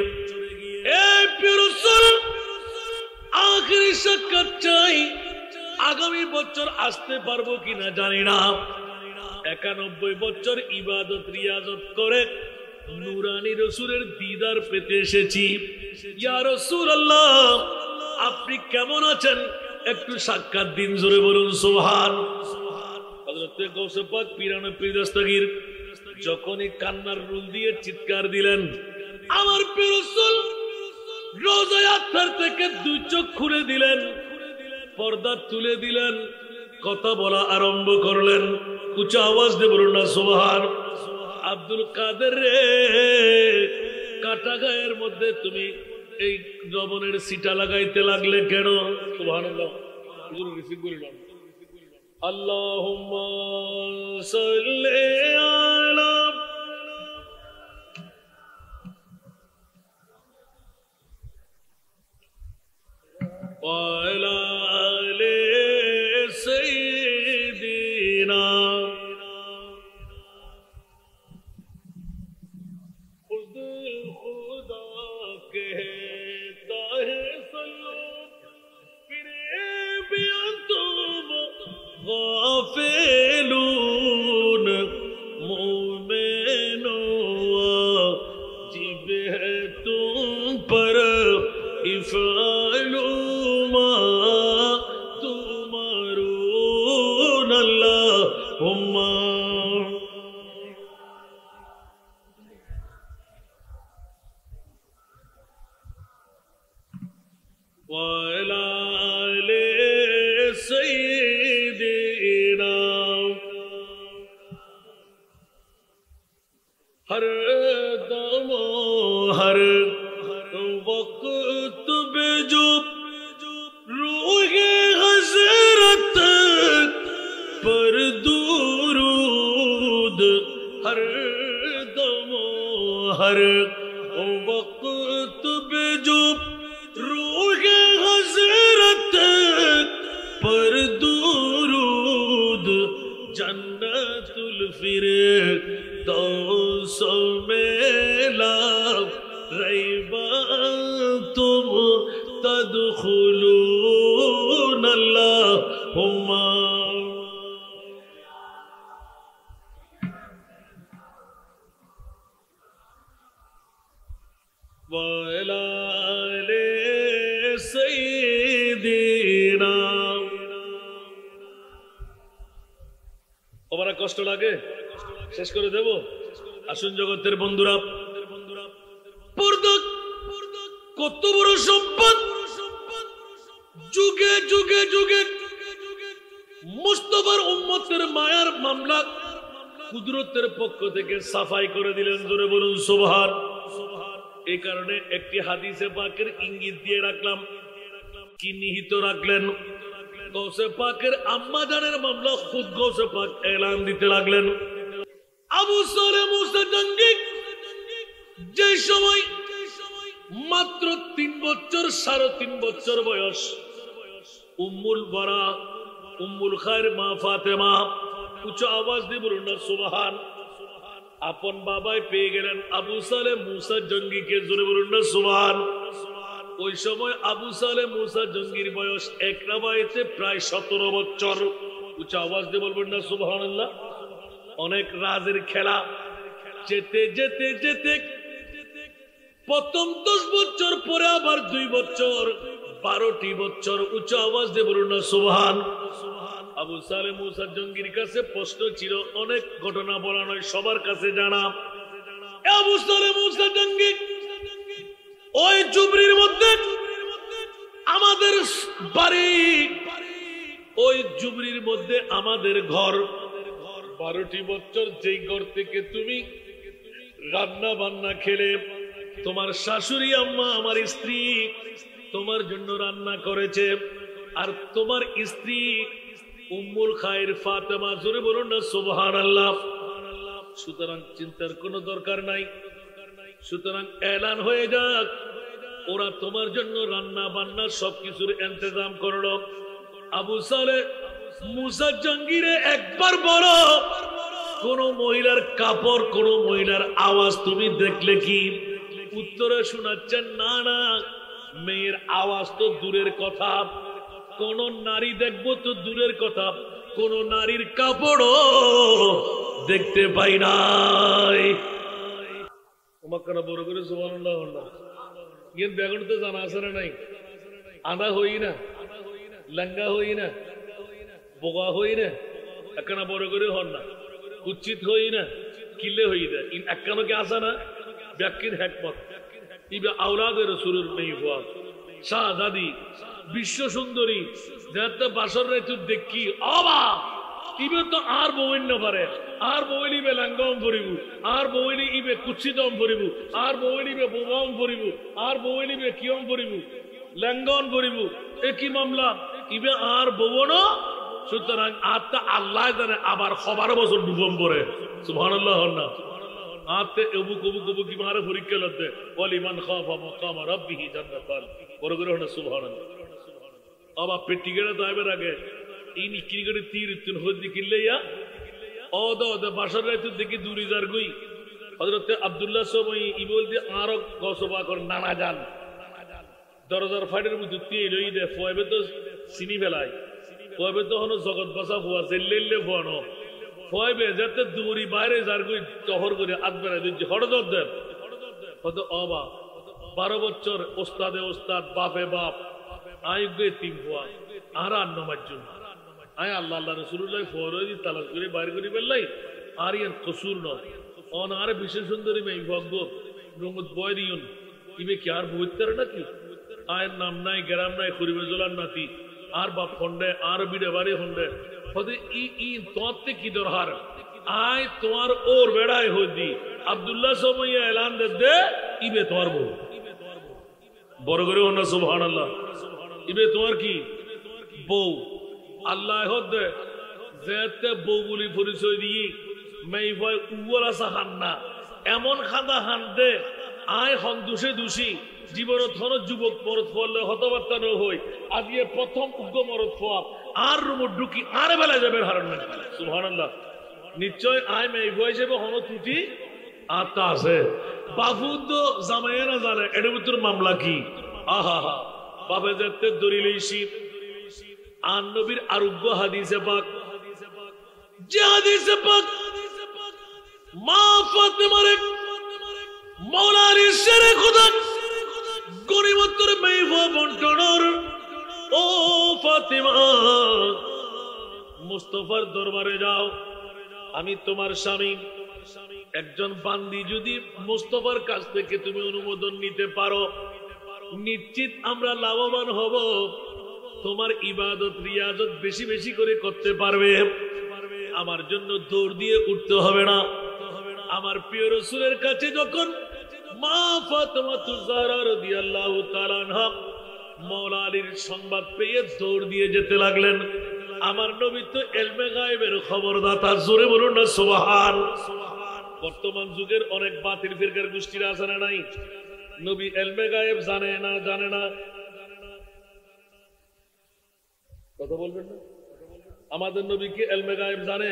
এই প্রিয় রাসূল আখেরি সাক্ষাৎ চাই, আগামী বছর আসতে পারবো কিনা জানি না। ৯১ বছর ইবাদত রিয়াজত করে নূরানী রাসূলের দিদার পেতে এসেছি। ইয়া রাসূলুল্লাহ, আপনি কেমন আছেন? একটু সাক্ষাৎ দিন, জোরে বলুন সুবহান। হযরত গৌসে পাক পীরান পীর দস্তগীর যখনই কান্নার রুল দিয়ে চিৎকার দিলেন, আমার প্রিয় রাসূল রোজায় আত্মার থেকে দুই চোখ খুলে দিলেন, পর্দা তুলে দিলেন, কথা বলা আরম্ভ করলেন। উচ্চ আওয়াজ দিয়ে বলুন না সুবহান। আব্দুল কাদের রে, কাটা গায়ের মধ্যে তুমি এই জবনের সিটা লাগাইতে লাগলে কেন? সুবহানাল্লাহ। হুজুর রিসিভ করিলাম। আল্লাহুম্মা সাল্লি আলা ওয়া আলা আলি সাইয়্যিদিনা খুদা कहता है सल्लो फिर भी अंतुम गाफिलून मोमिनो वाजिब है तुम पर इफ़अलू मा तुमरून अल्लाहुम्मा। وعلى آل سيدنا हर दम हर वक्त बेजो रूहे हज़रत पर दुरूद, हर दम हर वक्त बेजो रूहे हज़रत पर दुरूद, जन्नतुल फिरदौस में ला रैबा तुम तदखुलून अल्लाहुम्मा। وعلى آل سيدنا। ওরা কষ্ট লাগে, শেষ করে দেব। আসুন জগতের বন্ধুরা, পর্দা কত বড় সম্পদ। যুগে যুগে যুগে মুস্তাফার উম্মতের মায়ার মামলা কুদরতের পক্ষ থেকে সাফাই করে দিলেন, জোরে বলুন সুবহান। এই কারণে একটি হাদিসে পাকের ইঙ্গিত দিয়ে রাখলাম। কি নিহিত রাখলেন? গৌসে পাকের আম্মা জানের মামলা খুদ গৌসে পাক এলান দিতে লাগলেন। আবু সালেহ মুসা জঙ্গি যে সময় মাত্র 3 বছর, 3.5 বছর বয়স, উম্মুল বারা উম্মুল খায়ের মা ফাতেমা, উচ্চ আওয়াজ দিয়ে বলুন না সুবহান, আপন বাবাই পেয়ে গেলেন আবু সালেহ মুসা জঙ্গিকে, জোরে বলুন না সুবহান। ওই সময় আবু সালেহ মুসা জঙ্গির বয়স এক রাবায়েতে প্রায় 17 বছর। উচ্চ আওয়াজ দিয়ে বলবেন না সুবহানাল্লাহ। অনেক রাজের খেলা, যেতে যেতে যেতে প্রথম 10 বছর পরে আবার 2 বছর 12টি বছর উচ্চ আওয়াজ দিয়ে বলুন না সুবহান। আবু সালেহ মুসা জঙ্গির কাছে প্রশ্ন ছিল, অনেক ঘটনা বলা নয়, সবার কাছে জানা। আবু সালেহ মুসা জঙ্গি ওই জুবরির মধ্যে আমাদের বাড়ি, ওই জুবরির মধ্যে আমাদের ঘর। 12টি বছর যেই ঘর থেকে তুমি রান্না বান্না খেলে, তোমার শাশুড়ি আম্মা আমার স্ত্রী তোমার জন্য রান্না করেছে, আর তোমার স্ত্রী উম্মুল খায়ের ফাতেমা, জোরে বলুন না সুবহানাল্লাহ। সুতরাং চিন্তার কোনো দরকার নাই। সুতরাং এলান হয়ে যাক, ওরা তোমার জন্য রান্না বান্না সবকিছুর ইন্তজাম করলো। আবু সালেহ মুসা জঙ্গিরে একবার বলো, কোন মহিলার কাপড়, কোন মহিলার আওয়াজ তুমি দেখলে কি? উত্তরে শোনাচ্ছেন, না না, মেয়ের আওয়াজ তো দূরের কথা, কোন নারী দেখবো তো দূরের কথা, কোন নারীর কাপড়ও দেখতে পাই নাই। তোমাকে বড় করে সুবহানাল্লাহ ইয়েন বেগুন তো জানা আছে না নাই? আদা হই না, লঙ্গা হই না, বোগা হই না, একখানা বড় করে হন না, কুচ্ছিত হই না, কিলে হই না, ইন একখানো কি আসা না ব্যাকির হ্যাকমত ইবে আওলাদের রাসূলুর নেই হওয়া শাহজাদি বিশ্ব সুন্দরী যাতে বাসর রে তুই দেখি অবা ইবে তো আর বইন পারে, আর বইলি বে লাঙ্গম ভরিব, আর বইলি ইবে কুচ্ছিতম ভরিব, আর বইলি বে বোবাম ভরিব, আর বইলি বে কিয়ম ভরিব, লাঙ্গন ভরিব, একই মামলা ইবে আর বউন। সুতরাং আত্মা আল্লাহ জানে আবার সবার বছর ডুবম পরে সুবহানাল্লাহ না আতে এবু কবু কবু কি মারে পরীক্ষা লতে ওয়ালিমান খাফা মাকাম রাব্বিহি জান্নাতান বড় করে না সুবহানাল্লাহ। আবার পেটিগড়ে দাইবের আগে ইনি ক্রিকেটে তীর তুন হদি কিল্লেয়া অদ অদ বাসর রাইতু দেখি দূরি যার গই হযরত আব্দুল্লাহ সবই ই বলতে আর গসবা কর নানা জান দরজার ফাইডের মধ্যে তীর লই দে ফয়বে তো চিনি ফেলাই, ফয়বে তো হনো জগৎ বাসা ফুয়া জেল্লেলে ফুয়ানো ফয়বে যাতে দূরি বাইরে যার গই টহর করে আদবেরা দিচ্ছে হড়দর দেব হয়তো অবা 12 বছর ওস্তাদে ওস্তাদ বাপে বাপ আয় গে তিন ফুয়া আর আন্নমার জন্য আয় আল্লাহ আল্লাহ রাসূলুল্লাহ ফরজি তালাশ করে বাইরে করে বেলাই আর ইয়ার কসুর নয় অন আর বিশেষ সুন্দরী মেয়ে ভগ্গ রঙত বয় দিউন ইবে কি আর বইতার নাকি আয়ের নাম নাই গ্রাম নাই খরিবে জোলার নাতি আর বাপ হন্ডে আর বিড়ে বাড়ি হন্ডে হতে ই তোতে কি দরকার আয় তোমার ওর বেড়ায় হদি আব্দুল্লাহ সময় এলান দে ইবে তোমার বউ বড় করে হন সুবহানাল্লাহ ইবে তোমার কি বউ আল্লাহ হদে যেতে বউ বলি পরিচয় দিয়ে মেই ভয় উওলা সাহান না এমন খাদা হান দে আয় হন দুষে দোষী জীবনত হন যুবক মরত ফলে হতবার্তা ন হই আজকে প্রথম উগ্র মরত ফোয়া আর রুমত ঢুকি আর বেলা যাবে হারান না সুবহানাল্লাহ। নিশ্চয় আয় মেই ভয় হিসেবে হন ত্রুটি আত্মা আছে বাবু তো জামাইয়া না জানে এটার ভিতর মামলা কি আহা হা বাপে যেতে দরিলেছি আর নবীর আরোগ্য হাদিসে পাক যে হাদিসে পাক মা ফাতেমার মওলার ইশারে খোদা গনিমতের মেওয়া বন্টনর ও ফাতেমা মুস্তাফার দরবারে যাও, আমি তোমার স্বামী, একজন বান্দি যদি মুস্তাফার কাছ থেকে তুমি অনুমোদন নিতে পারো নিশ্চিত আমরা লাভবান হব, তোমার ইবাদত রিয়াজত বেশি বেশি করে করতে পারবে, আমার জন্য দৌড় দিয়ে উঠতে হবে না। আমার প্রিয় রাসূলের কাছে যখন মা ফাতেমা তুজাহরা রাদিয়াল্লাহু তাআলা আনহা মাওলা আলীর সংবাদ পেয়ে দৌড় দিয়ে যেতে লাগলেন। আমার নবী তো ইলমে গায়েবের খবরদাতা, জোরে বলুন না সুবহান। বর্তমান যুগের অনেক বাতিল ফিরকার গোষ্ঠীরা আছে না নাই, নবী ইলমে গায়েব জানে না, জানে না, কথা বলবেন না। আমাদের নবী কি ইলমে গায়েব জানে,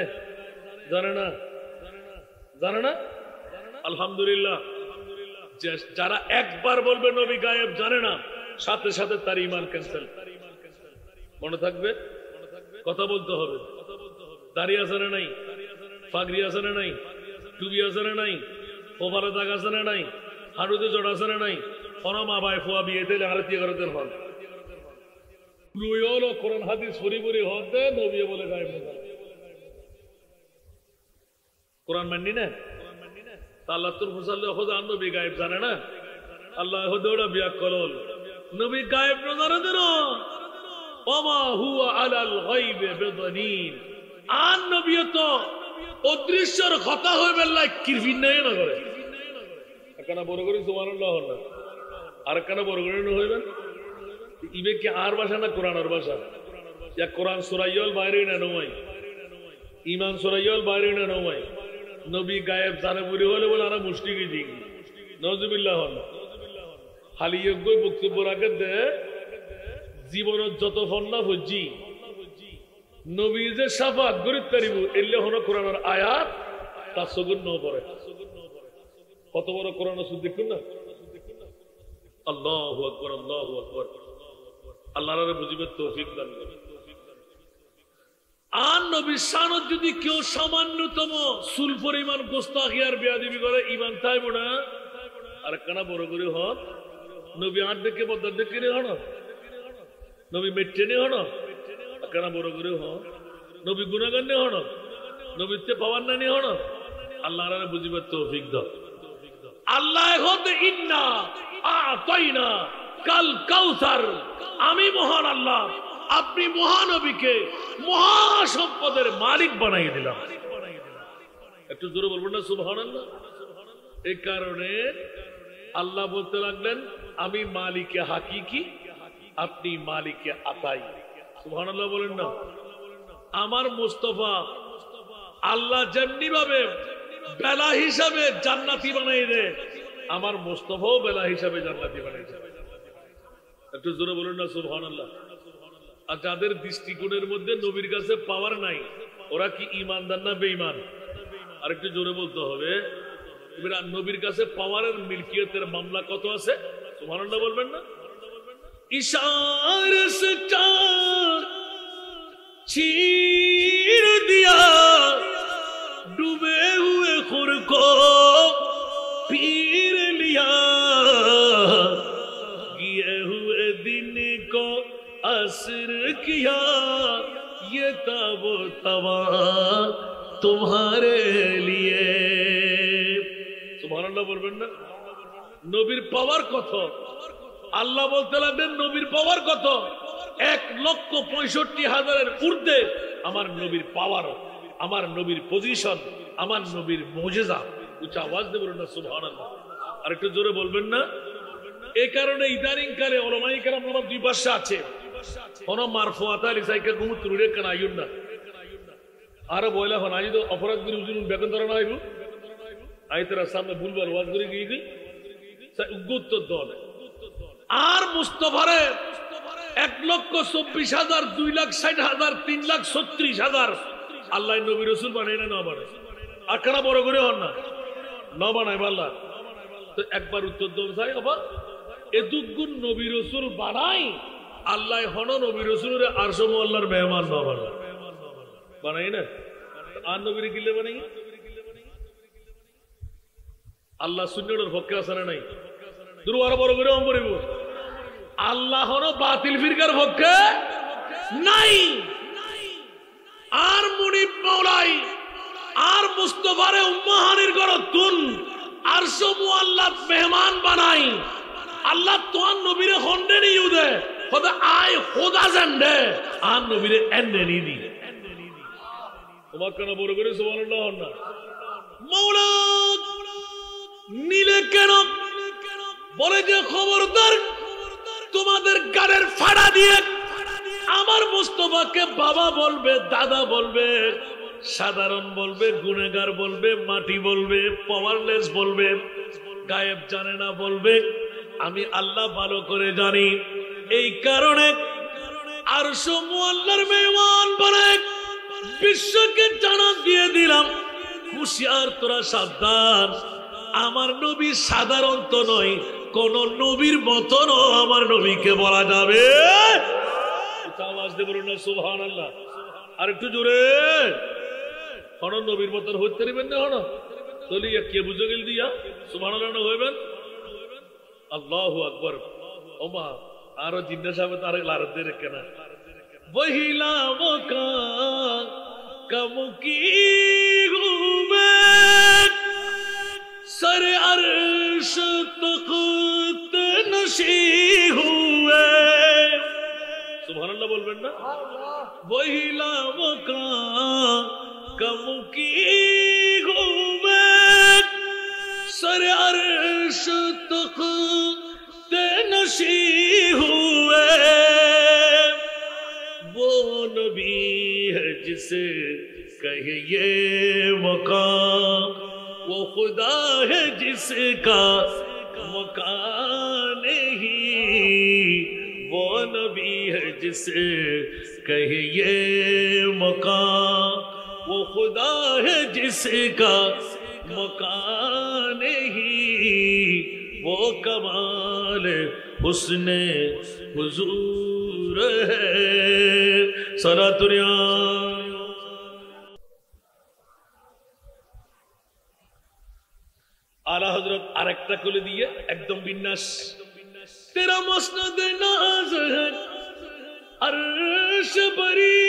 জানে না, জানে না? আলহামদুলিল্লাহ। যারা একবার বলবে নবী গায়েব জানে না, সাথে সাথে তার ঈমান ক্যান্সেল। মনে থাকবে, কথা বলতে হবে। দাড়ি আছে না নাই, পাগড়ি আছে না নাই, টুপি আছে না নাই, কপালে দাগ আছে না নাই, হাড়ুতে জড় আছে না নাই কোন মা ভাই ফুয়া বিয়েতে আরতি করতেন হন রুইল কোরআন হাদিস পরি হতে নবী বলে গায়েব নজর কোরআন মাননি না আল্লাহ তুর মুসাল্লি খোদা নবী গায়েব জানে না আল্লাহ হদৌড়া বিয়া করল নবী গায়েব নজর দেন ওমা হুয়া আলাল গায়বে বিদানিন আন নবী তো অদৃশ্যর কথা হইবে লাই কিরফিন নাই না করে একখানা বড় করে সুবহানাল্লাহ না আর একখানা বড় করে হইবেন ইবে কি আর ভাষা না কোরআনের ভাষা ইয়া কোরআন সুরাইয়ল বাইরে না নয় ঈমান সুরাইয়ল বাইরে না নয় নবী গায়েব জানে বলি হলে বলে আর মুশরিকি দিই নাউজুবিল্লাহ খালি যোগ্য বক্তব্য রাখে দে জীবনের যত ফন্না ভজি নবী যে শাফাত গরিব তারিব এলে হন কোরআনের আয়াত তা সগুন ন পড়ে কত বড় কোরআন সুদ দেখুন না আল্লাহু আকবার আল্লাহু আকবার আল্লাহর বুঝিবে তৌফিক দান করুন আর নবীর শানত যদি কেউ সামান্যতম সুল পরিমাণ গোস্তাখি আর বেয়াদবি করে ঈমান থাইব না আর কানা বড় করে হন নবী আট দেখে বদার দেখে রে হন নবী মেট্টেনে হন কানা বড় করে হন নবী গুণাগান নে হন নবীতে পাওয়ার না নি হন আল্লাহর বুঝিবে তৌফিক দান আল্লাহ হতে ইন্না আতাইনা কাল কাউসার আমি মহান আল্লাহ আপনি মহানবীকে মহাসম্পদের মালিক বানাই দিলাম একটু জোরে বলবেন না সুবহানাল্লাহ এই কারণে আল্লাহ বলতে লাগলেন আমি মালিকে হাকিকি আপনি মালিকে আতাই সুবহানাল্লাহ বলেন না আমার মুস্তাফা আল্লাহ যেমনি ভাবে বেলা হিসাবে জান্নাতি বানাই দে আমার মুস্তাফাও বেলা হিসাবে জান্নাতি বানাই দে একটু জোরে বলেন না সুবহানাল্লাহ আর যাদের দৃষ্টিকোণের মধ্যে নবীর কাছে পাওয়ার নাই ওরা কি ঈমানদার না বেঈমান আরেকটু জোরে বলতে হবে এবার নবীর কাছে পাওয়ারের মিলকিয়তের মামলা কত আছে সুবহানাল্লাহ বলবেন না ইশারে সে চাঁদ चीर दिया डूबे हुए खुर को पीर लिया गिए हुए दिन को असर किया ये तब तवा तुम्हारे लिए सुबहानाल्लाह बोलবেন না নবীর পাওয়ার কত আল্লাহ বলতে লাগলেন নবীর পাওয়ার কত 1,65,000 ঊর্ধ্বে আমার নবীর পাওয়ার আমার নবীর পজিশন আমার নবীর মুজিজা উচ্চ আওয়াজ দিয়ে বলুন না সুবহানাল্লাহ আর একটু জোরে বলবেন না এই কারণে ইদানিং কালে উলামায়ে কেরাম আমার দুই পাশে আছে কোন মারফুআতা লিসাইকা গুমু তুরুরে কেন আইউন না আর বয়লা হন আইতো অপরাধ করে উজুন বেকন ধরা না আইবু আইতরা সামনে ভুলবার ওয়াজ করে গিয়ে উগ্গত দল আর মুস্তাফারে 1,24,000 2,60,000 3,36,000 আল্লাহ নবী রাসূল বানায় না বানায় আকারা বড় করে হন না বানায় আল্লাহ তো একবার উত্তর দাও ভাই বাবা এদুগুন নবী রাসূল বানাই আল্লাহ হন নবী রাসূলের আরশ ও আল্লাহর মেহমান না বানাই না আর নবীর কিলে বানাই আল্লাহ সুন্নাহর পক্ষে আছে না নাই দুরবার বড় করে অম করিব আল্লাহ হলো বাতিল ফিরকার পক্ষে নাই আর মুনিব মাওলাই আর মুস্তাফারে উম্মাহানির গরতুন আরশ মুআল্লাত মেহমান বানাই আল্লাহ তোয়ান নবীরে হন্ডে নি ইউদে খোদা আয় খোদা জানদে আর নবীরে এন্ডে নি দি তোমার কেন বড় করে সুবহানাল্লাহ না মাওলা নীলে কেন বলে যে খবরদার তোমাদের গানের ফাড়া দিয়ে আমার মুস্তাফাকে বাবা বলবে দাদা বলবে সাধারণ বলবে গুনাহগার বলবে মাটি বলবে পাওয়ারলেস বলবে গায়েব জানে না বলবে আমি আল্লাহ ভালো করে জানি এই কারণে আরশ মুআল্লার মেহমান বানায় বিশ্বকে জানান দিয়ে দিলাম হুঁশিয়ার তোরা সাবধান আমার নবী সাধারণ তো নয় কোন নবীর মতন আমার নবীকে বলা যাবে আওয়াজ দিয়ে বলুন না সুবহানাল্লাহ আর একটু জোরে কোন নবীর মতন হইতে পারবেন না হন তলিয়া কে বুঝে গেল দিয়া সুবহানাল্লাহ হইবেন আল্লাহু আকবার। ওমা আরো জিজ্ঞাসা হবে তার লারতে রেখে না वही लामों का कम की हुए सर अर्श तख्त नशी हुए सुभानअल्लाह बोलबेन ना वही लामों का कम की हुए सर अर्श तख्त नशी हुए वो नबी है जिसे कहे ये मकाम वो खुदा है जिसका मकान नहीं वो नबी है जिसे कहे ये मकाम वो खुदा है जिसका मकान नहीं वो कमाल हुस्ने हुजूर है सलातुनिया आला हजरत आरेकटा खुले दिए एकदम बिन्यास तेरा मसनद नाज है अर्श बरी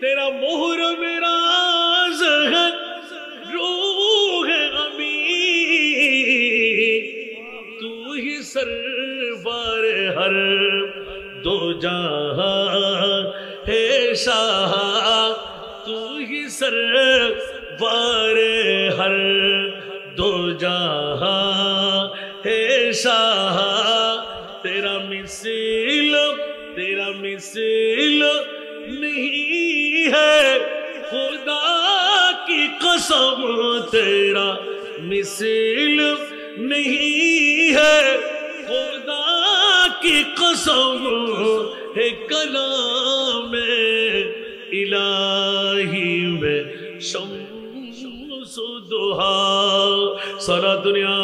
तेरा मोहर मिराज है रूह अमी तू ही सरवार हर दो जहां है शाह तू ही सरवार हर दो जहां है शाह तेरा मिसल नहीं है खुदा की कसम तेरा मिसल नहीं है खुदा की कसम है कलाम इलाही में शम्स दुहा सारा दुनिया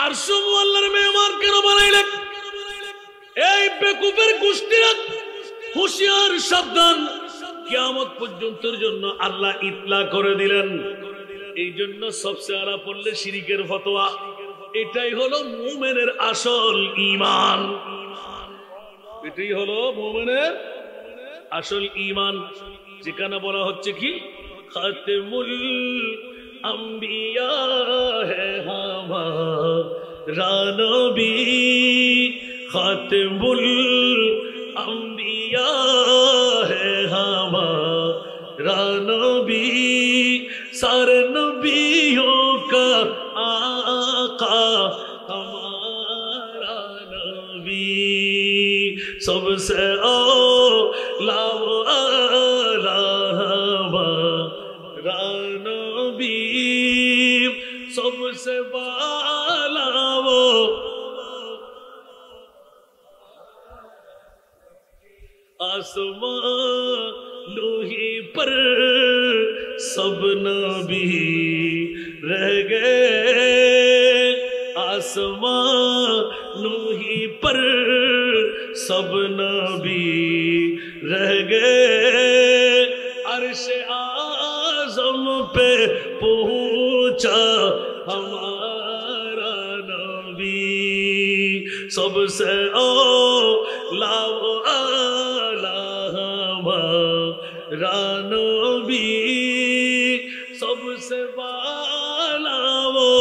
আরশু আল্লাহর মেহমান কেন বানাইলেন এই বেকুফের গোষ্ঠীরা হুঁশিয়ার সাবধান কিয়ামত পর্যন্তের জন্য আল্লাহ ইতলা করে দিলেন এই জন্য সবচেয়ে আলা পড়লে শিরকের ফতোয়া এটাই হলো মুমিনের আসল ঈমান এটাই হলো মুমিনের আসল ঈমান যেখানে বলা হচ্ছে কি খাতেমুল अंबिया है हमारा नबी खातिमुल अंबिया है हमारा नबी सारे नबियों का आका हमारा नबी सबसे औला सबसे बाला वो आसमां ही पर सब नबी रह गए आसमां ही पर सब नबी रह गए अर्श आज़म पे पहुंचा हमारा नबी सबसे औला हमारा नबी सबसे बाला वो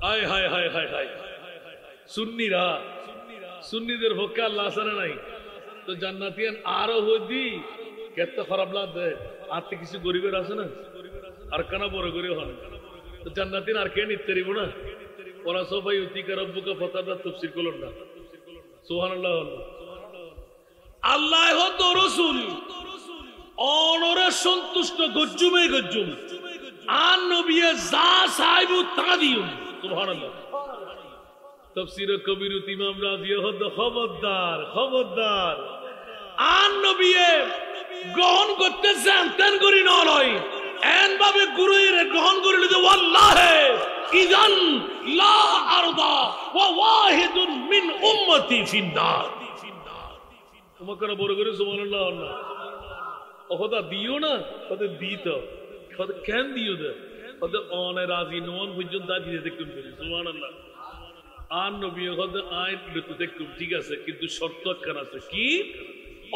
हाय हाय हाय हाय हाय सुन्नीरा सुन्नीদের পক্ষে আল্লাহ আছে না নাই তো জান্নাতিয়ান আরো হদি কত খারাপ লাগে আর তো কিছু গরিবের আছে না আর কানা বড় গরিব হন তো জান্নাতিয়ান আর কে নিতে পারিব না ওরা সবাই উতিকা রব্বুকা ফাতাদা তাফসীর করলেন না সুবহানাল্লাহ আল্লাহ তো রাসূল অনরে সন্তুষ্ট গজ্জুমে গজ্জুম আর নবী যা সাইবু তা দিও সুবহানাল্লাহ তাফসীরে কবিরুত ইমাম রাজি হদ খবরদার খবরদার আন নবিয়ে গ্রহণ করতেছেন তেন করি নয় এন ভাবে গুরুয়ের গ্রহণ করিলে যে ওয়াল্লাহি ইযান লা আরদা ওয়া ওয়াহিদুন মিন উম্মতি ফিন্নার তোমাকে বড় করে সুবহানাল্লাহ না ওহদা দিও না ওদের দিত ওদের কেন দিও দে ওদের অনে রাজি নন পর্যন্ত দিয়ে দেখুন সুবহানাল্লাহ আর নবী ওহদে আইন দেখুন ঠিক আছে কিন্তু শর্ত একখান আছে কি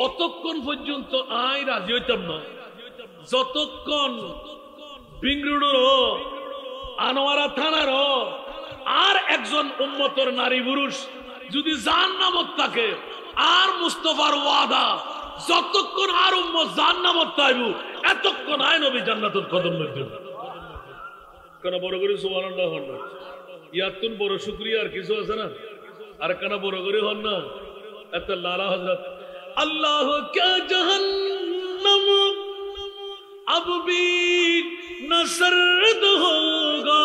অতক্ষণ পর্যন্ত আই রাজি হইতাম না যতক্ষণ বিংরুডুর আনোয়ারা থানার আর একজন উম্মতর নারী পুরুষ যদি জাহান্নামত থাকে আর মুস্তাফার ওয়াদা যতক্ষণ আর উম্মত জাহান্নামত তাইবু এতক্ষণ আই নবী জান্নাতুল কদম মধ্যে কেন বড় করে সুবহানাল্লাহ হন না ইয়াতুন বড় শুকরিয়া আর কিছু আছে না আর কেন বড় করে হন না এত লালা হযরত আল্লাহ ক্যা জাহান্নাম अब भी न सर्द होगा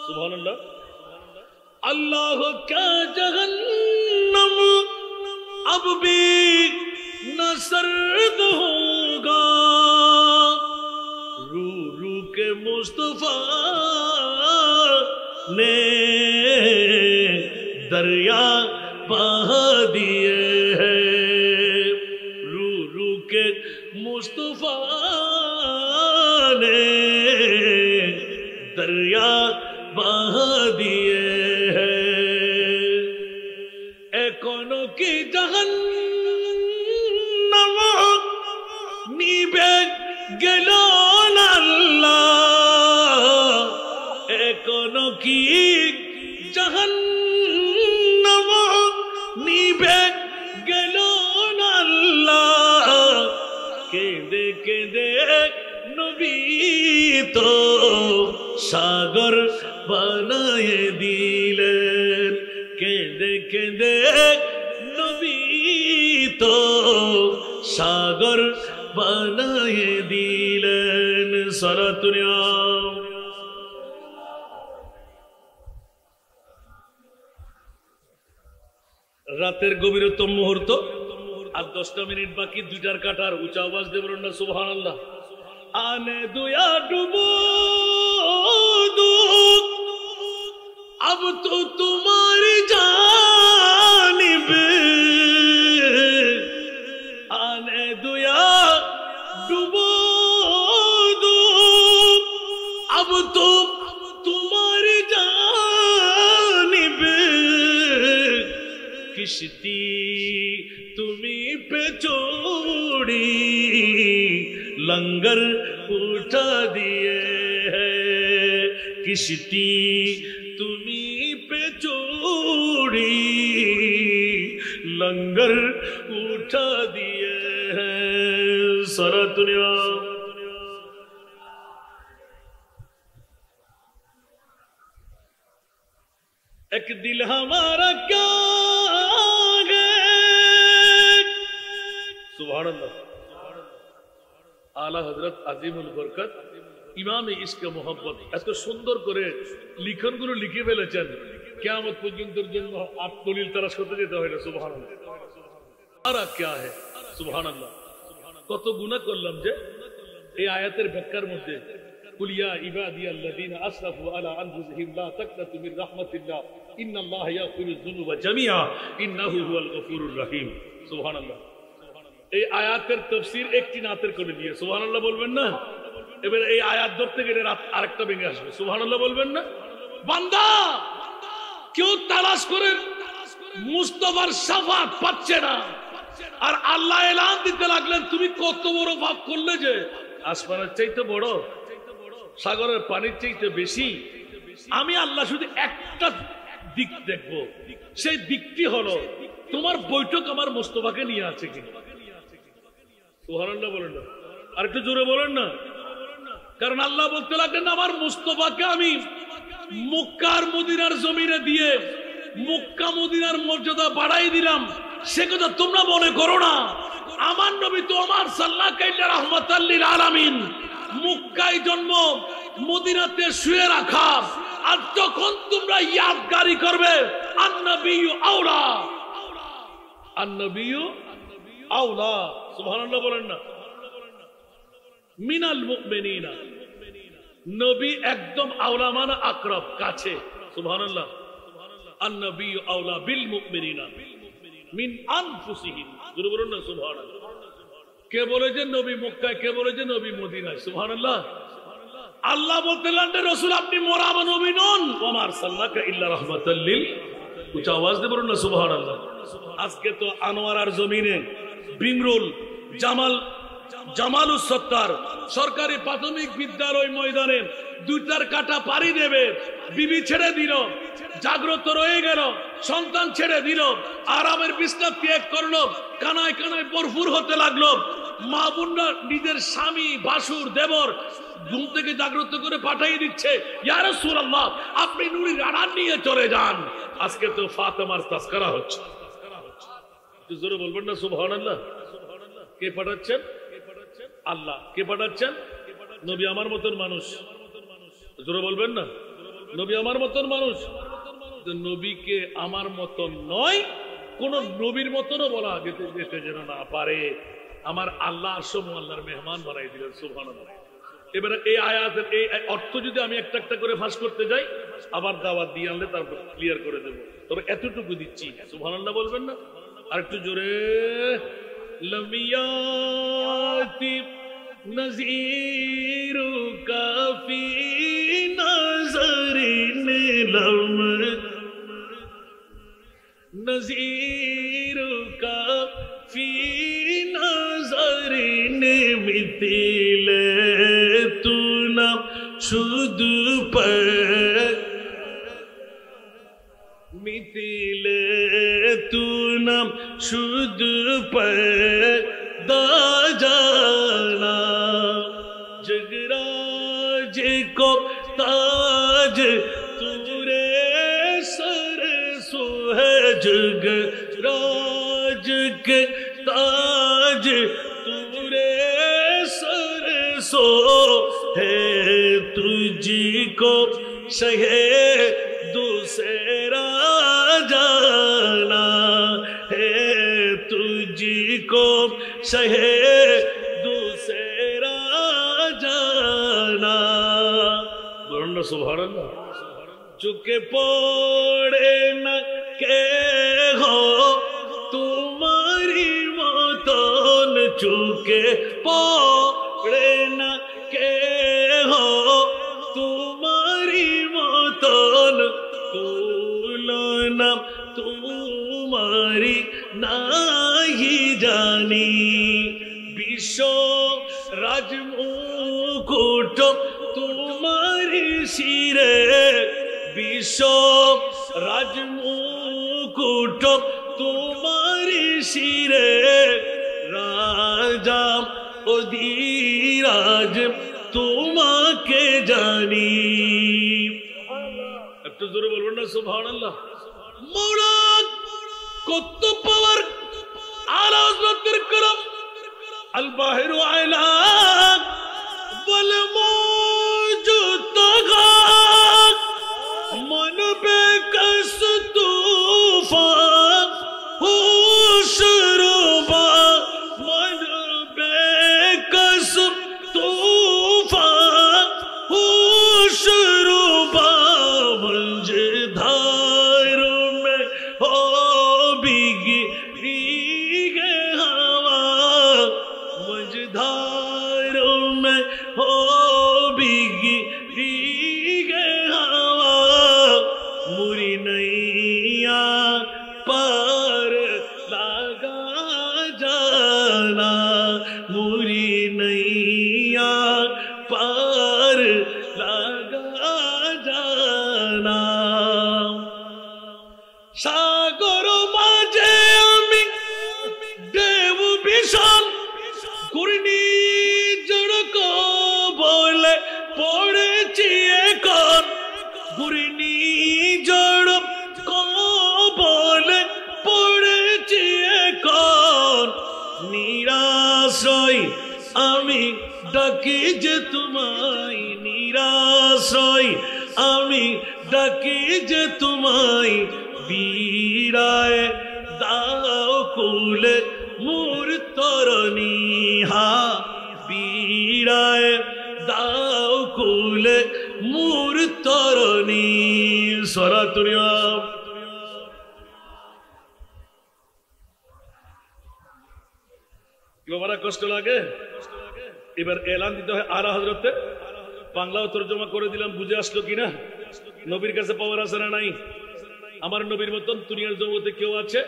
सुभान अल्लाह अल्लाह क्या जहन्नम अब भी न सर्द होगा रू रू के मुस्तफा ने दरिया बहा दिए हैं रू रू के मुस्तफा ने दरिया बहा दिए हैं एकोनो की जहन्नम निभे गेलो ना अल्लाह एकोनो की जहन्नम निभे गेलो ना अल्लाह केंदे केंदे नबी तो सागर बनाए दिलेन केंदे केंदे नबी तो सागर बनाए दिलेन सलातुनिया रातेर गभीरतम मुहूर्त আর 10টা মিনিট বাকি দুইটার কাটার উঁচা আওয়াজ দিয়ে বলুন না সুবহানাল্লাহ আনে দুয়া ডুবো দু अब तो तुम्हारी जानिब आने दुआ डुबो दू अब तो तुम्हारी जानिब किश्ती तुम्ही पे छोड़ी लंगर उठा दिए है किश्ती तुम्ही पे छोड़ी लंगर उठा दिए है सारा दुनिया एक दिल हमारा क्या आला हजरत আজিমুল বরকত ইমামে ইশকে মোহাম্মত এত সুন্দর করে লিখনগুলো লিখে ফেলেছেন কিয়ামত পর্যন্তর জন্য আট দলিল তালাশ করতে যেতে হয় না সুবহানাল্লাহ আর কি আছে সুবহানাল্লাহ কত গুনাহ করলাম যে এই আয়াতের ব্যাখ্যার মধ্যে কুল ইয়া ইবাদিয়াল্লাযিনা আসরাফু আলা আনফুসিহিম লা তাকনাতু মির রাহমাতিল্লাহ ইন্নাল্লাহা ইয়াগফিরুয যুনুবা জামিআ ইন্নাহু হুয়াল গফুরুর রহিম সুবহানাল্লাহ এই আয়াতের তাফসীর একটি নাতের করে দিয়ে সুবহানাল্লাহ বলবেন না এবারে এই আয়াত ধরতে গেলে রাত আরেকটা ভেঙে আসবে সুবহানাল্লাহ বলবেন না বান্দা কেউ তালাশ করে মুস্তাফার শাফাত পাচ্ছে না আর আল্লাহ এলান দিতে লাগলেন তুমি কত বড় পাপ করলে যে আসমানের চাইতে বড় সাগরের পানির চাইতে বেশি আমি আল্লাহ শুধু একটা দিক দেখব সেই দিকটি হলো তোমার বৈঠক আমার মুস্তাফাকে নিয়ে আছে কিনা সুবহানাল্লাহ বলেন না আর একটু জোরে বলেন না কারণ আল্লাহ বলতে লাগলেন আমার মুস্তাফাকে আমি মক্কার মদিনার জমিনে দিয়ে মক্কা মদিনার মর্যাদা বাড়াই দিলাম সে কথা তোমরা মনে করো না আমার নবী তো আমার সাল্লাল্লাহু আলাইহি রাহমাতাল লিল আলামিন মক্কায় জন্ম মদিনাতে শুয়ে রাখা আর যখন তোমরা ইয়াদগারি করবে আন-নবিয়্যু আওলা, আন-নবিয়্যু আওলা, সুবহানাল্লাহ বলেন না, মিনাল মুমিনিনা, নবী একদম আওলা মানে আকরাব, কাছে, সুবহানাল্লাহ। আন-নবিয়্যু আওলা বিল মুমিনিনা মিন আনফুসিহিম, জোরে বলুন না সুবহানাল্লাহ। কে বলেছে নবী মক্কায়, কে বলেছে নবী মদিনায়, সুবহানাল্লাহ। আল্লাহ বলতে লাগলেন রাসূল আপনি মোরামা নবী নন, ওয়া মা আরসালনাকা ইল্লা রাহমাতাল লিল, উচ্চ আওয়াজ দিয়ে বলুন না সুবহানাল্লাহ। আজকে তো আনোয়ারার জমিনে বিমরুল জামালুস সত্তার সরকারি প্রাথমিক বিদ্যালয় ময়দানে দুইটার কাটা পাড়ি দেবে, বিবি ছেড়ে দিল, জাগ্রত রয়ে গেল, সন্তান ছেড়ে দিল, আরামের বিছনা ত্যাগ করলো, কানায় কানায় ভরপুর হতে লাগলো। মা বোনরা নিজের স্বামী ভাসুর দেবর ঘুম থেকে জাগ্রত করে পাঠিয়ে দিচ্ছে, ইয়া রাসূলুল্লাহ আপনি নুরি রাড়ান নিয়ে চলে যান। আজকে তো ফাতেমার তাসকারা হচ্ছে, একটু জোরে বলবেন না সুবহানাল্লাহ। কে পাঠাচ্ছেন? আল্লাহ। কে পাঠাচ্ছেন? নবী আমার মতন মানুষ, জোরে বলবেন না, নবী আমার মতন মানুষ। নবীকে আমার মতন নয়, কোন নবীর মতনও বলা যেতে যেন না পারে। আমার আল্লাহ সমূহ আল্লাহর মেহমান বানাই দিলেন, সুবহানাল্লাহ। এবারে এই আয়াতের এই অর্থ যদি আমি একটা একটা করে ফাঁস করতে যাই, আবার দাওয়াত দিয়ে আনলে তারপর ক্লিয়ার করে দেব, তবে এতটুকু দিচ্ছি, সুবহানাল্লাহ বলবেন না আর একটু জোরে। লমিয়াতি নযীরুকা ফি নজরিন লম, নযীরুকা ফি নজরিন মিথিলে তু না শুধু মিথিলে তু নাম শুধু দা জানা, জগরাজ को ताज तुरे सर सो है, जगराज के ताज तुरे सर सो है, तुझको शहे दूसरा जाना है, तुझको शहे दूसरा जाना। बोलो ना सुभानअल्लाह। चुके पड़े न के हो तुम्हारी मतन, चुके पड़े न के हो तुम्हारी मतन, तुलना तुम्हारी नहीं जानी। विश्व राजमुकुट तुम्हारी सिरे, विश्व राजमुकुट तुम्हारी सिरे, राजा অধিরাজ তোমাকে জানি। একটু জোরে বলবেন না সুবহানাল্লাহ। মওলা কত পাওয়ার, আলা হযরতের করম আল বাহিরু আলা ওয়াল মওজুদ তাগা, মন বেকস তুফান হুশরবা, মন বেকস তুফান হুশরবা, मझधार में हो बिगी भीगे हवा, मझधार में हो बिगी भीगे हवा, मुरी नैया पार लगा जाना, मुरी नैया पार लगा जाना। সাগর মাঝে আমি দেব ভীষণ, ঘূর্ণিঝড় বলে পড়েছি এখন, ঘূর্ণিঝড় বলে পড়েছি এখন, নিরাশ্রয় আমি ডাকি যে তোমায় নিরাশ্রয় আমি ডাকি যে তোমায় বীরায় দাও কুলে মোর তরণী হা বীরায় দাও কুলে মোর তরণী সরাতুরিয়া বাবারা কষ্ট লাগে এবার এলান দিতে হয় আরা হযরতে বাংলাও তরজমা করে দিলাম বুঝে আসলো কিনা নবীর কাছে পাওয়ার আছে না নাই আমার নবীর মতন দুনিয়ার জগতে কেউ আছে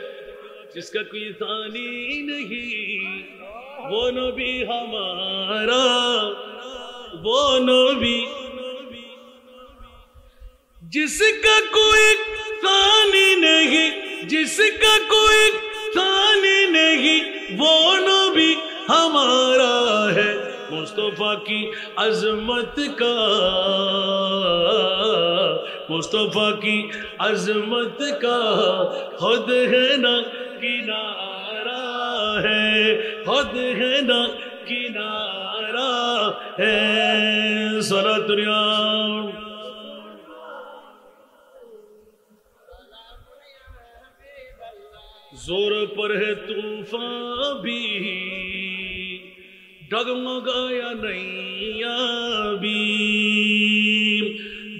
जिसका कोई सानी नहीं वो नबी हमारा वो नबी जिसका कोई सानी नहीं जिसका कोई सानी नहीं वो नबी हमारा है मुस्तफा की अजमत का मुस्तफा की अजमत का खुद है ना किनारा है खुद है ना किनारा है सलातुरिया जोर पर है तूफान भी डगमगाया नैया भी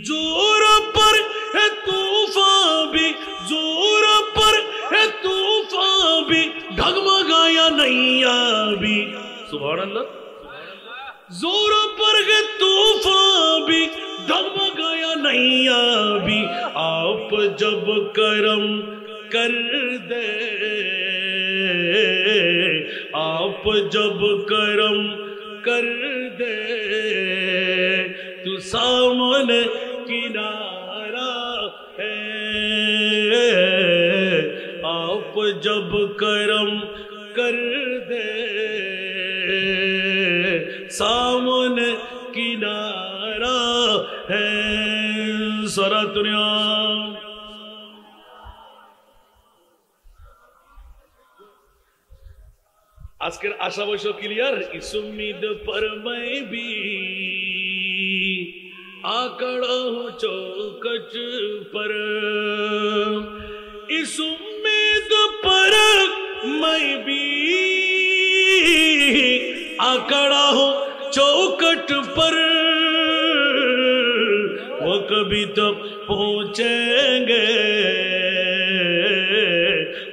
जोर पर है तूफान भी जोर पर है तूफान भी डगमगाया नैया भी सुभान अल्लाह जोर पर है तूफान भी डगमगाया नैया भी आप जब करम कर दे आप जब करम कर दे तू सामने किनारा है आप जब करम कर दे सामने किनारा है सरातुनिया आजकल आशा बशो क्लियर इस उम्मीद पर मैं भी आकड़ा हूँ चौखट पर इस उम्मीद पर मैं भी आकड़ा हूँ चौखट पर वो कभी तो पहुँचेंगे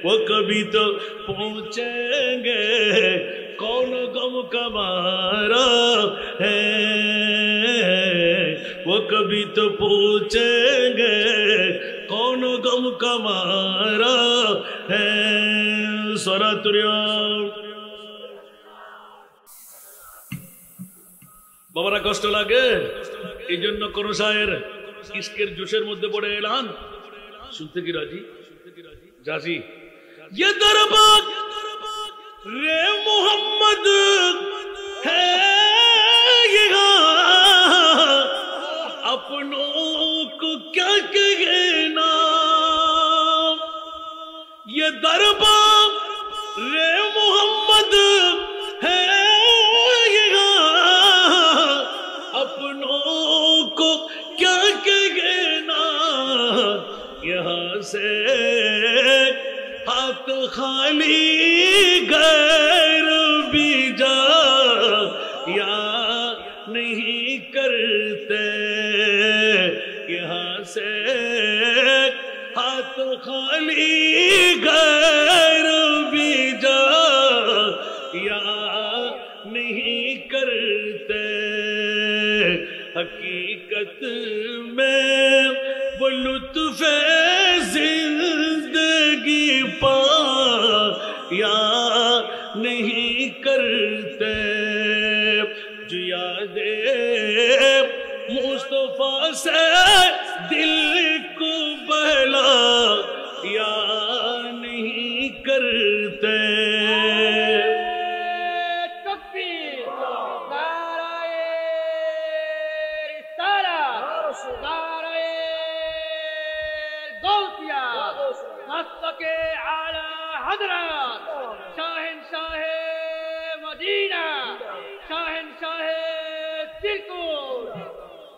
वो कभी तो पहुँचेंगे कौन गम का मारा है वो कभी तो पहुँचेंगे कौन गम का मारा है सरातुरिया বাবারা কষ্ট লাগে এই জন্য কোন শায়ের ইশকের জোশের মধ্যে পড়ে এলান শুনতে কি রাজি জাজি ये दरबार रे मोहम्मद है यहाँ अपनों को क्या कहना ये दरबार रे मोहम्मद है यहाँ अपनों को क्या कहना यहाँ से हाथ खाली गैर भी जा या नहीं करते यहाँ से हाथ खाली गैर भी जा या नहीं करते हकीकत में वो लुत्फ़ जिंदगी पा या नहीं करते जो यादे मुस्तफा से दिल को बहला या नहीं करते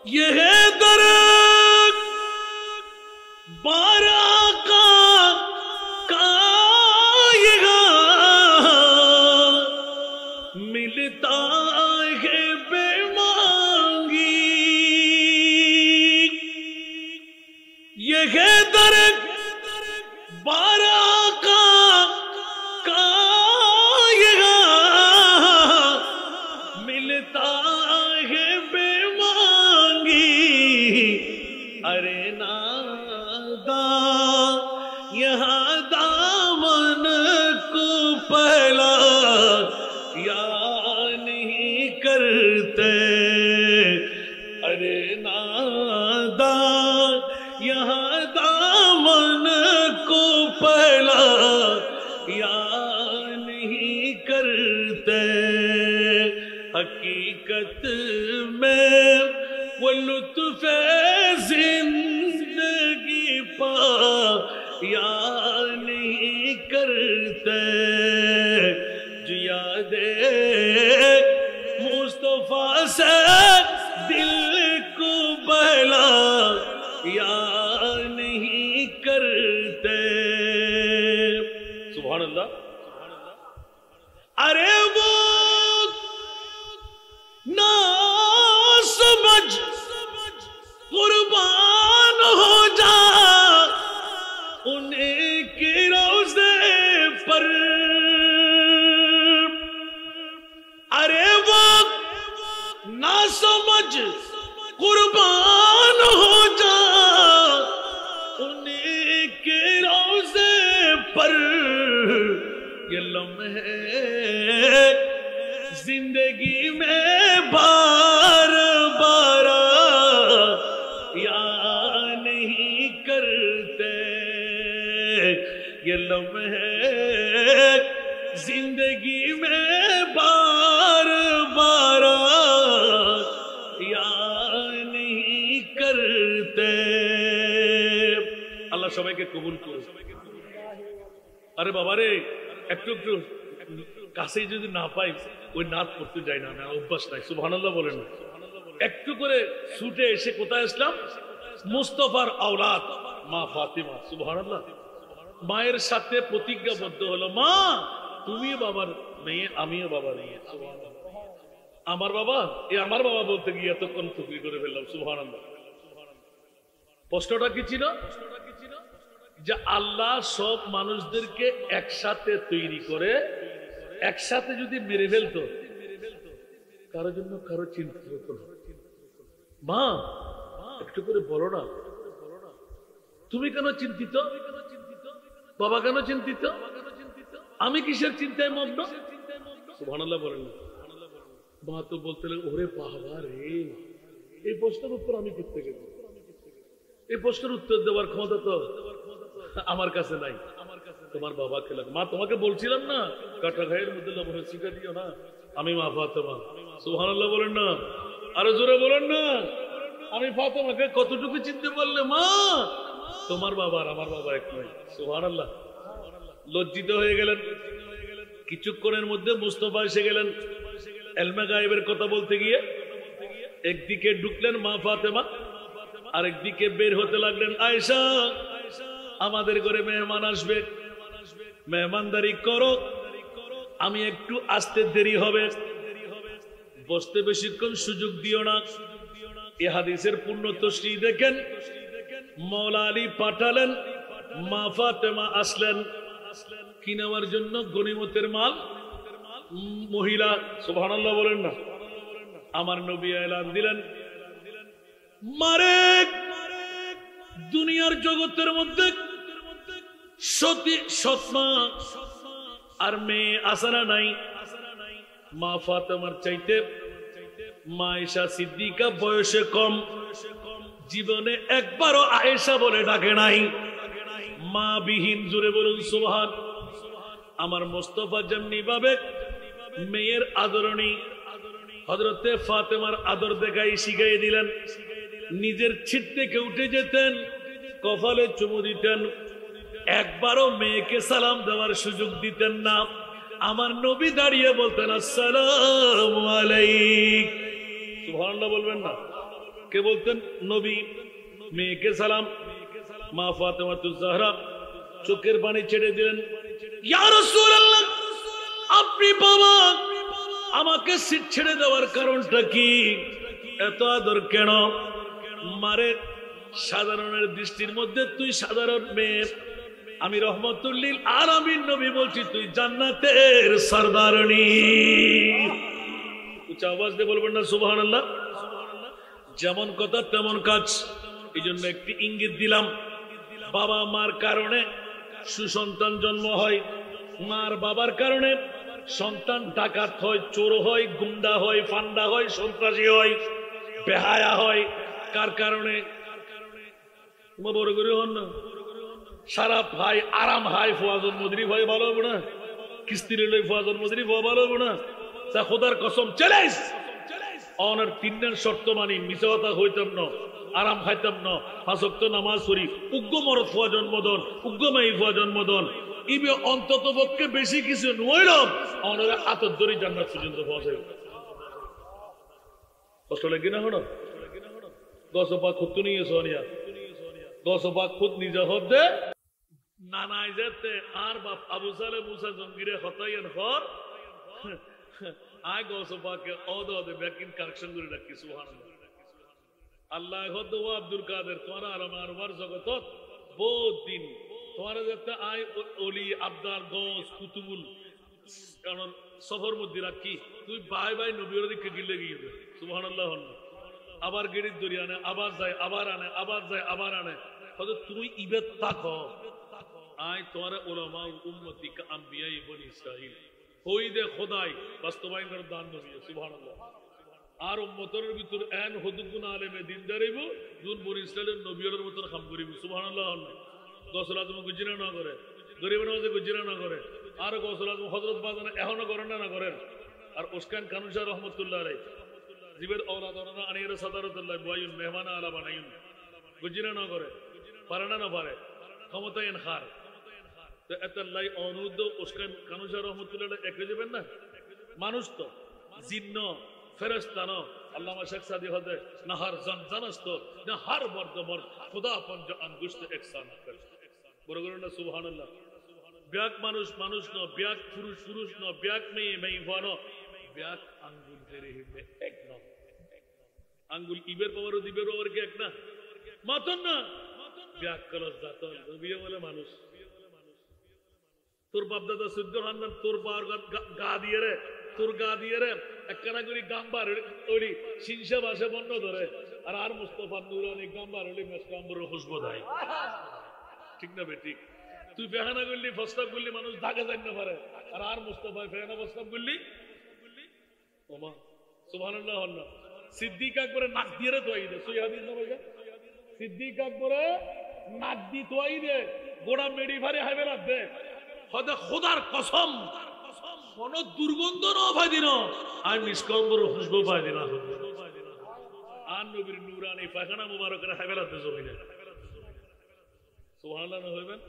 ये है दर बारा का मिलता है बेमांगी। ये है दर बारा का मिलता है बेमांगी। अरे नादा यहाँ दामन को पहला या नहीं करते। अरे नादा यहाँ दामन को पहला या नहीं करते। हकीकत में वो लुत्फ़ जिंदगी पा या नहीं करते। जो यादे मुस्तफा से दिल को बहला या नहीं करते। सुभान अल्लाह। अरे वो ना समझ कुर्बान हो जा उनके रोज़े पर। अरे वो ना समझ कुर्बान हो जा उनके रोज़े पर। ये लम्हे जिंदगी में बार बार या नहीं करते। ये लम्हे जिंदगी में बार बार या नहीं करते। अल्लाह সবাইকে কবুল করুন। আরে বাবা রে, একটু একটু কাছেই যদি না পাই ওই নাত করতে যাই না, না অভ্যাস নাই। সুবহানাল্লাহ বলেন না। একটু করে ছুটে এসে কোথায় আসলাম? মুস্তাফার আওলাদ মা ফাতেমা। সুবহানাল্লাহ। মায়ের সাথে প্রতিজ্ঞাবদ্ধ হলো, মা তুমি বাবার মেয়ে, আমিও বাবার মেয়ে। আমার বাবা আমার বাবা বলতে গিয়ে এতক্ষণ টুকরি করে ফেললাম। সুবহানাল্লাহ। প্রশ্নটা কি ছিল? যে আল্লাহ সব মানুষদেরকে একসাথে তৈরি করে একসাথে যদি মেরে ফেলতো, কারোর জন্য কারো চিন্তা হতো না। মা একটু করে বলো না, তুমি কেন চিন্তিত? বাবা কেন চিন্তিত? আমি কিসের চিন্তায় মগ্ন? সুবহানাল্লাহ বলেন না। মা তো বলতে লাগলো, ওরে বাবা রে, এই প্রশ্নের উত্তর আমি করতে গেছি। এই প্রশ্নের উত্তর দেওয়ার ক্ষমতা তো আমার কাছে নাই, তোমার বাবাকে লাগে। মা তোমাকে বলছিলাম না কাটা ঘায়ের মধ্যে লবণ শিখা দিও না, আমি মা ফাতেমা। সুবহানাল্লাহ বলেন না, আরো জোরে বলেন না। আমি ফাতেমাকে কতটুকু চিনতে পারলে? মা তোমার বাবা আর আমার বাবা এক নয়। সুবহানাল্লাহ। লজ্জিত হয়ে গেলেন। কিছুক্ষণের মধ্যে মুস্তাফা এসে গেলেন ইলমে গায়েবের কথা বলতে গিয়ে। একদিকে ঢুকলেন মা ফাতেমা, আরেকদিকে বের হতে লাগলেন। আয়েশা, আমাদের ঘরে মেহমান আসবে, মেহমানদারি করো, আমি একটু আসতে দেরি হবে, বসতে বেশিক্ষণ সুযোগ দিও না। এ হাদিসের পূর্ণ তশরিহ দেখেন। মওলা আলী পাঠালেন, মা ফাতেমা আসলেন কি নেওয়ার জন্য? গনিমতের মাল। মহিলা। সুবহানাল্লাহ বলেন না। আমার নবী এলান দিলেন, মারে দুনিয়ার জগতের মধ্যে সতী সৎমা আর মেয়ে আসারা নাই। মা ফাতেমার চাইতে মা আয়েশা সিদ্দিকা বয়সে কম, জীবনে একবারও আয়েশা বলে ডাকে নাই। মা বিহীন, জোরে বলুন সুবহান। আমার মুস্তাফা যেমনি ভাবে মেয়ের আদরণী হযরতে ফাতেমার আদর দেখাই শিখিয়ে দিলেন। নিজের ছিট থেকে উঠে যেতেন, কপালে চুমু দিতেন, একবারও মেয়েকে সালাম দেওয়ার সুযোগ দিতেন না। আমার নবী দাঁড়িয়ে বলতেন আসসালামু আলাইক। সুবহানাল্লাহ বলবেন না? কে বলতেন? নবী। মেয়েকে সালাম, মা ফাতেমাতুজ জাহরা চোখের পানি ছেড়ে দিলেন, ইয়া রাসূলুল্লাহ, আপনি বাবা, আমাকে সিট ছেড়ে দেওয়ার কারণটা কি? এত আদর কেন? মারে সাধারণের দৃষ্টির মধ্যে তুই সাধারণ মেয়ে, আমি রহমতুল্লিল আলামিন নবী বলছি তুই জান্নাতের সরদারনি। উচ্চ আওয়াজ দিয়ে বলবেন না সুবহানাল্লাহ? যেমন কথা তেমন কাজ। এই জন্য একটি ইঙ্গিত দিলাম, বাবা মার কারণে সুসন্তান জন্ম হয়, মার বাবার কারণে সন্তান ডাকাত হয়, চোর হয়, গুন্ডা হয়, ফান্ডা হয়, সন্ত্রাসী হয়, বেহায়া হয়। কার কারণে? বড় করে হন না, সারা ভাই আরাম হাই ফুয়াজন মজরি ভাই ভালো হবে না, কিস্তি লই ফুয়াজন মজরি ভালো হবে না। খোদার কসম চ্যালেঞ্জ, অনার তিনটার শর্ত মানি, মিছা কথা হইতাম না, আরাম খাইতাম না, 5 ওয়াক্ত নামাজ পড়ি, উগ্র মরদ ফুয়া জন্মদন, উগ্র মাই ফুয়া জন্মদন, ইবে অন্তত পক্ষে বেশি কিছু নইলাম অনারা আতর ধরে জান্নাত পর্যন্ত পৌঁছাই। কষ্ট লাগে না? হনো গসপা খুদ নিয়ে সোনিয়া, গসপা খুদ নিজে হতে নানাই যেতে আর বাপ আবু সালে মুসা জঙ্গিরে হতাইয়েন হর আয় গসপাকে অদে ব্যাকিং কারেকশন করে রাখি। সুবহানাল্লাহ। আল্লাহ হদ ও আব্দুল কাদের তোমার আর আমার জগত বহুত দিন তোমার যাতে আয় অলি আবদার গস কুতুবুল কারণ সফর মধ্যে রাখি তুই বাই বাই নবীর দিকে গিলে গিয়ে। সুবহানাল্লাহ। আবার গেড়ির দড়ি আনে, আবার যায়, আবার আনে, আবার যায়, আবার আনে। হয়তো তুই ইবাদত থাকো আয় তোমার উলামা উম্মতি কা আম্বিয়া বনি ইসরাইল হই দে খোদাই বাস্তবায়ন করার দান নবী। সুবহানাল্লাহ। আর উম্মতের ভিতর এন হদুগুন আলেমে দিন দাঁড়াইব দুন বনি ইসরাইলের নবীর মতন কাম করিব। সুবহানাল্লাহ। গসল আজম গুজরা না করে, গরিব নওয়াজে গুজরা না করে, আর গসল আজম হযরত বাজানে এখনো করেন না করেন। আর উসকান কানুশা রহমাতুল্লাহ আলাইহি জিবের औलाद ওনা আনির সাদারতুল্লাহ বয়ুন মেহমান আলা বানাইন গুজরা না করে, পারে না পারে, ক্ষমতায় এনখার তো এতাল্লাই অনুদ উসকান কানুশা রহমাতুল্লাহ একরে যাবেন না। মানুষ তো জিন্ন ফেরেশতা না। আল্লামা শেখ সাদি হদে না হর জন জানস্ত না হর মর্দ মর্দ খুদা পঞ্জ আঙ্গুশত একসান কর। বড় করে না সুবহানাল্লাহ। ব্যাক মানুষ মানুষ ন, ব্যাক পুরুষ পুরুষ ন, ব্যাক মেয়ে মেয়ে ন, ব্যাক আঙ্গুল তেরে হিমে এক ন। আঙ্গুল ইবের পাওয়ার দিবের পাওয়ার কি এক না? মাতন না ব্যাক কলস জাতন বিয়ে বলে মানুষ। তোর বাপদাদা সূর্য খানদান তোর পাওয়ার গা দিয়ে রে, তোর গা দিয়ে রে একখানা করে গাম্বার ওই সিনসা বাসে বন্ধ ধরে আর আর মুস্তফা নুরানি গাম্বার হলি মেসকাম্বর খুশবু দেয়। ঠিক না বে? ঠিক। তুই ফেহানা করলি ফস্তাব করলি মানুষ ঢাকা যাই না পারে আর আর মুস্তফা ফেহানা ফস্তাব করলি ওমা। সুবহানাল্লাহ। না সিদ্দিক আকবরে নাক দিয়ে রে তোয়াই দে সই হাদিস না ভাইয়া। সিদ্দিক আকবরে নাক দি তোয়াই দে গোড়া মেডি ভারে হাইবে রাখবে হদে খোদার কসম কোন দুর্গন্ধ না ভাই দিন আর নিষ্কম্বর খুশবু পাই দিন আর নবীর নুরানি পায়খানা মুবারকের হাইবে রাখতে জমিনে। সুবহানাল্লাহ না হইবেন।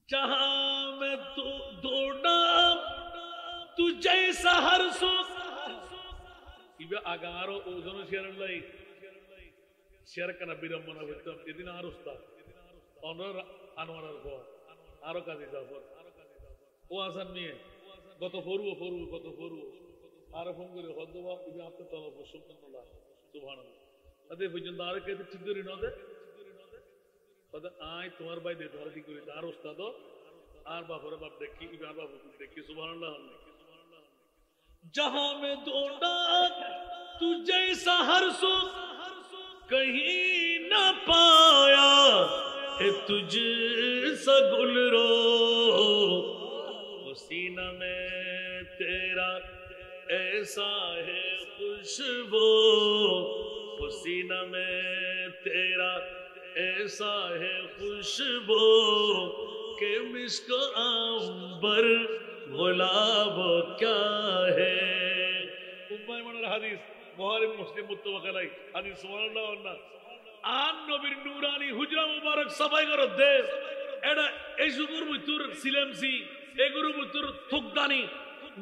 जहां में तू दौड़ा तू जैसा हर सो इबे आगारो ओजन शेयर लाई शेयर करना বিড়ম্বনা করতাম এদিন আর উস্তাদ অনর আনোয়ারের পর আরো কাজী জাফর ও আসান নিয়ে কত ফরুও কত ফরুও আর ফোন করে হদবা ইবে আপনি তো সুবহানাল্লাহ সুবহানাল্লাহ আদে পর্যন্ত আর কে ঠিক করে না দে আয় তোমার ভাই দে ধরা দি করে আর উস্তাদ আর বাপরে বাপ দেখি আর বাপ দেখি। সুবহানাল্লাহ। जहां में दौड़ा तू जैसा हर सो कहीं न पाया है तुझ सा गुलरो सीना में तेरा ऐसा है खुशबू सीना में तेरा ऐसा है खुशबू के मिस्क अंबर गुलाब क्या है। উম্মাইমানের হাদিস বুখারী মুসলিম মুত্তাফাক আলাইহি হাদিস। সুবহানাল্লাহ। না আন নবীর নূরানি হুজরা মুবারক সাফাই করে দে এটা এই যুগের ভিতর সিলেমসি এগুলোর ভিতর থুকদানি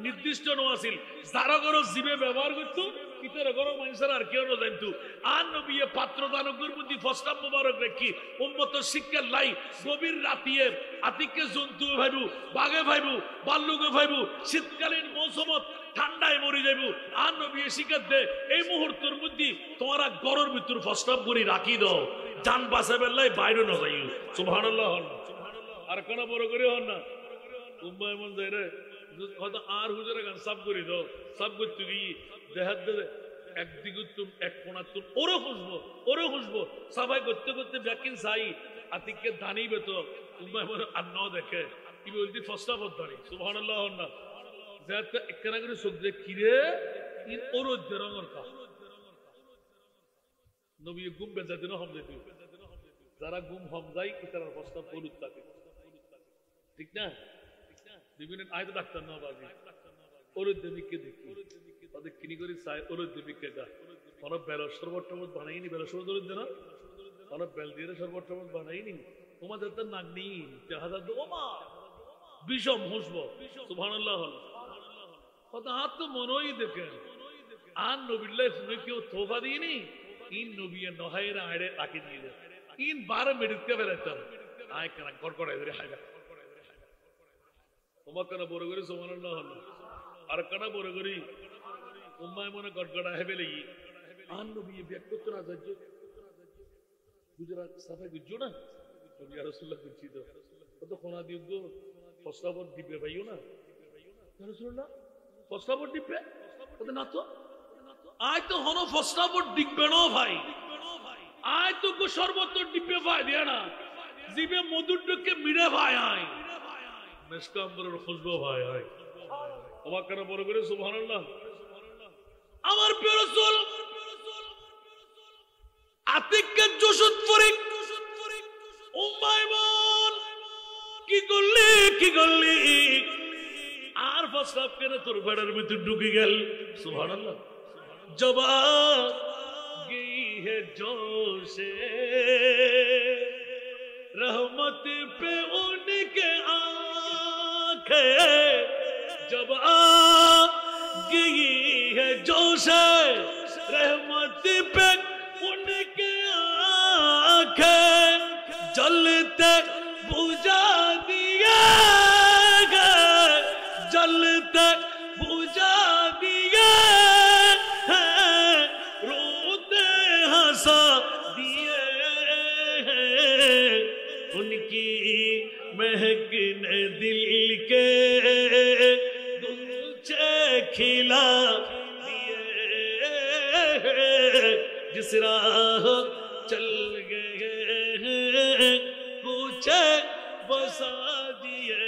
নির্দিষ্ট নো আছিল যারা করো জিবে ব্যবহার করতো ইতর গরম মানুষের আর কেউ না জানতো আর নবী পাত্র দানগুর মধ্যে ফসলাম মুবারক রেখি উম্মত শিক্ষার লাই গভীর রাতিয়ে আতিককে জন্তু ভাইবু বাঘে ভাইবু বাল্লুকে ভাইবু শীতকালীন মৌসুমত ঠান্ডায় মরে যাইব আর নবী শিক্ষা দে এই মুহূর্তের মধ্যে তোমরা গরর ভিতর ফসলাম করে রাখি দাও জান বাঁচাবার লাই বাইরে না যাই সুবহানাল্লাহ হন আর কোন বড় করে হন না উম্মায় মন যায় রে হয়তো আর হুজুরে গান সাব করে দাও সাব করতে গিয়ে দেখার দেবে একদিকে তুমি এক কোণা তুমি ওরও খুঁজবো সবাই করতে করতে ব্যাকিন চাই আতিককে দানিবে তো উম্মায় মনে আর ন দেখে কি বলছি ফসলা পথ দাঁড়ি সুবহানাল্লাহ হন না যাতে একখানা করে চোখ দেখ কিরে ওর রঙের কা নবী গুম বেজা দিন হম যেতে যারা গুম হম যায় তারা ফসলা পলুত থাকে ঠিক না বিভিন্ন আয়তো ডাক্তার না বাজি ওরুদ দেবীকে দেখি তাদের কিনি করে চাই ওরুদ দেবীকে দা কোনো বেল শরবত টরবত বানাইনি বেল শরবত ওরুদ দে না কোনো বেল দিয়ে শরবত টরবত বানাইনি তোমাদের তো নাক নেই হাজার ও মা বিষম হুসবো সুবহানাল্লাহ হল কত হাত তো মনোই দেখেন আর নবীল্লাহ শুনে কেউ তোফা দিইনি ইন নবী নহায়ের আড়ে রাখি দিয়ে দেয় ইন 12 মিনিট কে বেড়াইতাম আয় কেন গড়গড়াই ধরে হাইবা তোমার কেন বড় করি সুবহানাল্লাহ হল আর কেন বড় করি উম্মায় মনে গড়গড়া হেবে লেগি আর নবী ব্যাক করতে না যাচ্ছ গুজরাট সাফাই গুজো না নবী রাসূলুল্লাহ গুজি তো কত কোনা দিও গো ফসলাবর দিবে ভাইও না রাসূলুল্লাহ ফসলাবর দিবে কত না তো আয় তো হনো ফসলাবর দিবে না ভাই আয় তো গো সর্বত্র দিবে ভাই দিয়া না জিবে মধুর ডকে মিড়ে ভাই আয় মেসকাম্বরের খুশবু ভাই আয় তোমার কেন বড় করে সুবহানাল্লাহ আমার প্রিয় রাসূল আতিককে জোশত ফরিক উম্মাইমান কি করলি আর ফসলাব কেন তোর ভেড়ার ভিতর ঢুকে গেল সুবহানাল্লাহ জবাব গই হে জোশে रहमत पे उनके आंखें जब आ गई है जोश रहमत पे उनके आंखें जलते बुझा दिए जलते बुझा दिए रोते हंसा दिए उनकी महकने दिल के गुलचे खिला दिए जिस राह चल गए कुछ बसा दिए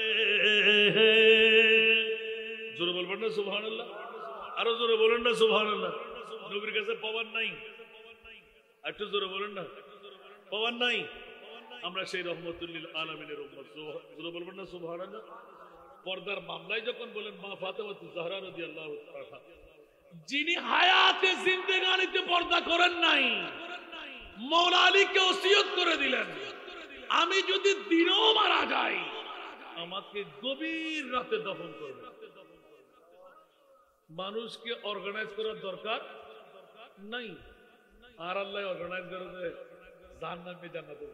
जोरे बोलবেন না সুবহানাল্লাহ আরো জোরে বলেন না সুবহানাল্লাহ নবীর কাছে পাওয়ার নাই একটু জোরে বলেন না পাওয়ার নাই আমরা সেই রহমতুল্লিল আলামিনের উম্মত জোরে বলবেন না সুবহানাল্লাহ পর্দার মামলায় যখন বলেন মা ফাতেমা জাহরা রাদিয়াল্লাহু তাআলা যিনি হায়াতে জিন্দেগানিতে পর্দা করেন নাই মাওলা আলীকে ওসিয়ত করে দিলেন আমি যদি দিনও মারা যাই আমাকে গভীর রাতে দফন করবেন মানুষকে অর্গানাইজ করার দরকার নাই আর আল্লাহ অর্গানাইজ করে দেয় জান্নাতে জান্নাতে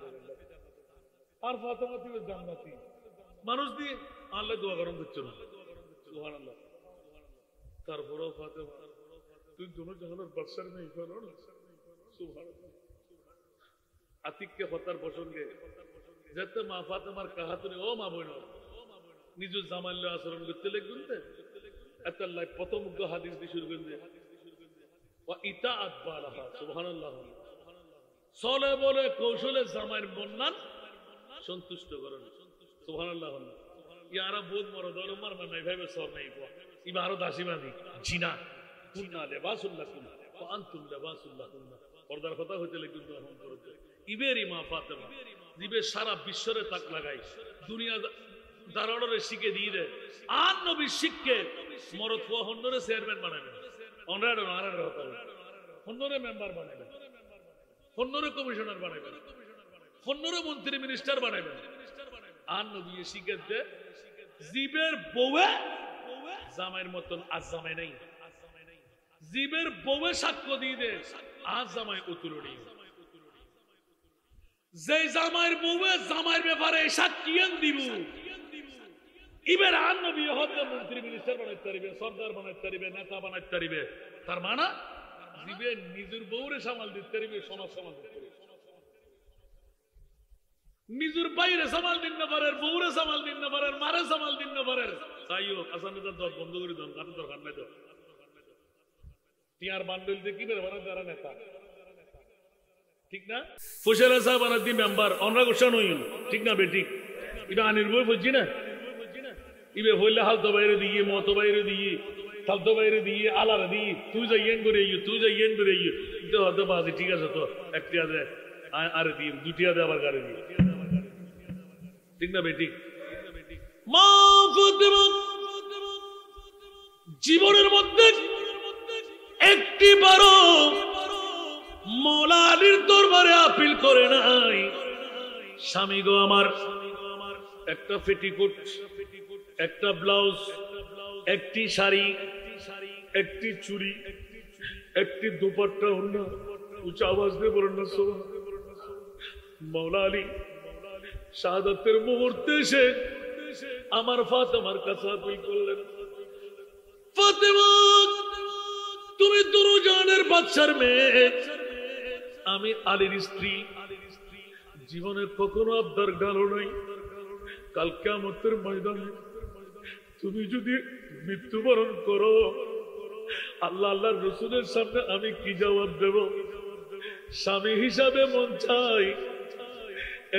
আর ফাতেমা তুমি জান্নাতি মানুষ দিয়ে আল্লাহ দোয়া করেন দিচ্ছ না সুবহানাল্লাহ তারপরেও ফাতেমা তুই দুনো জাহানের বাদশার নেই করো না সুবহানাল্লাহ আতিককে হত্যার প্রসঙ্গে যেতে মা ফাতেমার কাহাতুনে ও মা বোন নিজ জামাল্য আচরণ করতে লিখবেন এত আল্লাহ প্রথম হাদিস দিয়ে শুরু করবে ওয়া ইতাআত বালাহা সুবহানাল্লাহ চলে বলে কৌশলে জামাইয়ের বন্যান সন্তুষ্ট করেন সুবহানাল্লাহ ইয়ারা বোধ মরদ ওমর নাই ভাইবে সর নাই গো ইবা আরো দাসীবানি জিনা কুননা লিবাসুল্লাকুম ওয়া আনতুম লিবাসুল্লাকুম পর্দার কথা হইতে লিখুন রহম করতে ইবেরি মা ফাতেমা দিবে সারা বিশ্বরে তাক লাগাই দুনিয়া দারড়রে শিখে দিয়ে দে আর নবী শিখকে মরদ ফো হন্নরে চেয়ারম্যান বানাবে অনরাড আরার হতা হন্নরে মেম্বার বানাবে হন্নরে কমিশনার বানাবে হন্নরে মন্ত্রী মিনিস্টার বানাবে আর নবী শিখে দে জিবের বউয়ে জামাইয়ের মতন আজ জামাই নাই জীবের বউয়ে সাক্ষ্য দিয়ে দে আজ জামাই অতুলনীয়। যে জামাইয়ের বউয়ে জামাইয়ের ব্যাপারে সাক্ষীয়ান দিব ইবের আর নবী হতে মন্ত্রী মিনিস্টার বানাইতে পারিবে, সরদার বানাইতে পারিবে, নেতা বানাইতে পারিবে। তার মানে জীবে নিজের বউরে সামাল দিতে পারিবে, সমাজ সামাল দিতে পারিবে। নিজের বাইরে সামাল দিন না পারে, বউরে সামাল দিন না পারে, মারে সামাল দিন না পারে। তাই হোক আসামে তার দর বন্ধ করে দেন, কারণ দরকার নাই তো। টিয়ার বান্ডল দিয়ে কি বের বানা তারা নেতা, ঠিক না? ফুসেরা সাহেব আনাদি মেম্বার অনরা গোসা নই, ঠিক না বেঠিক? এটা আনির বই বুঝছি না, ইবে হইলে হালতো বাইরে দিয়ে, মতো বাইরে দিয়ে, থালতো বাইরে দিয়ে, আলারে দিয়ে, তুই যাই ইয়েন করে তুই যাই ইয়েন করে তো হতে পারছি, ঠিক আছে তো একটি আছে আরে দিয়ে, দুটি আছে আবার গাড়ি দিয়ে, ঠিক না বেঠিক? মা ফাতেমা জীবনের মধ্যে একটি বারো মওলা আলীর দরবারে আপিল করে নাই, স্বামী গো আমার একটা পেটিকোট, একটা ব্লাউজ, একটি শাড়ি, একটি চুড়ি, একটি দুপাট্টা ওড়না, উচ্চ আওয়াজ দিয়ে বলেন না সুবহানাল্লাহ। মওলা আলী শাহাদাতের মুহূর্তে এসে আমার ফাতেমার কাছে আপিল করলেন, ফাতেমা তুমি দুরুজানের বাদশার মেয়ে, আমি আলীর স্ত্রী, জীবনে কখনো আবদার গালো নাই। কাল কিয়ামতের ময়দানে তুমি যদি মৃত্যুবরণ করো, আল্লাহ আল্লাহর রাসূলের সামনে আমি কি জবাব দেব? স্বামী হিসাবে মন চাই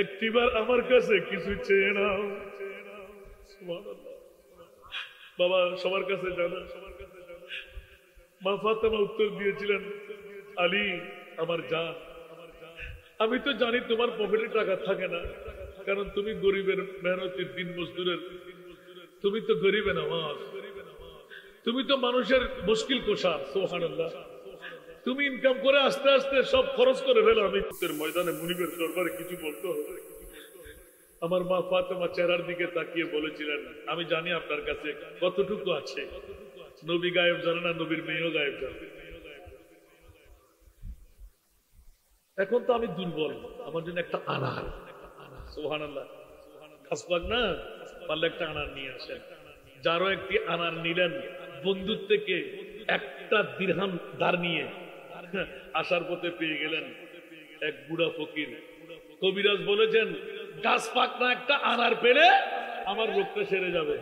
একটিবার আমার কাছে কিছু চেয়ে নাও। সুবহানাল্লাহ। বাবা সবার কাছে জানা, মা ফাতেমা উত্তর দিয়েছিলেন, আলী আমার জান, আমি তো জানি তোমার পকেটে টাকা থাকে না, কারণ তুমি গরিবের মেহনতির দিন মজদুরের, তুমি তো গরিবে নামাজ, তুমি তো মানুষের মুশকিল কোষা। সুবহানাল্লাহ। তুমি ইনকাম করে আস্তে আস্তে সব খরচ করে ফেলো, আমি ময়দানে মুনিবের দরবারে কিছু বলতে হবে। আমার মা ফাতেমা চেহারার দিকে তাকিয়ে বলেছিলেন, আমি জানি আপনার কাছে কতটুকু আছে। নবী গায়েব জানে না, নবীর মেয়েও গায়েব জানে। এখন তো আমি দুর্বল, আমার জন্য একটা আনার, সুবহানাল্লাহ, খাসপাক না পারলে একটা আনার নিয়ে আসেন। যারও একটি আনার নিলেন, বন্ধুর থেকে একটা দিরহাম ধার নিয়ে আসার পথে পেয়ে গেলেন এক বুড়া ফকির। কবিরাজ বলেছেন, গাছ পাক না একটা আনার পেলে আমার রোগটা সেরে যাবে।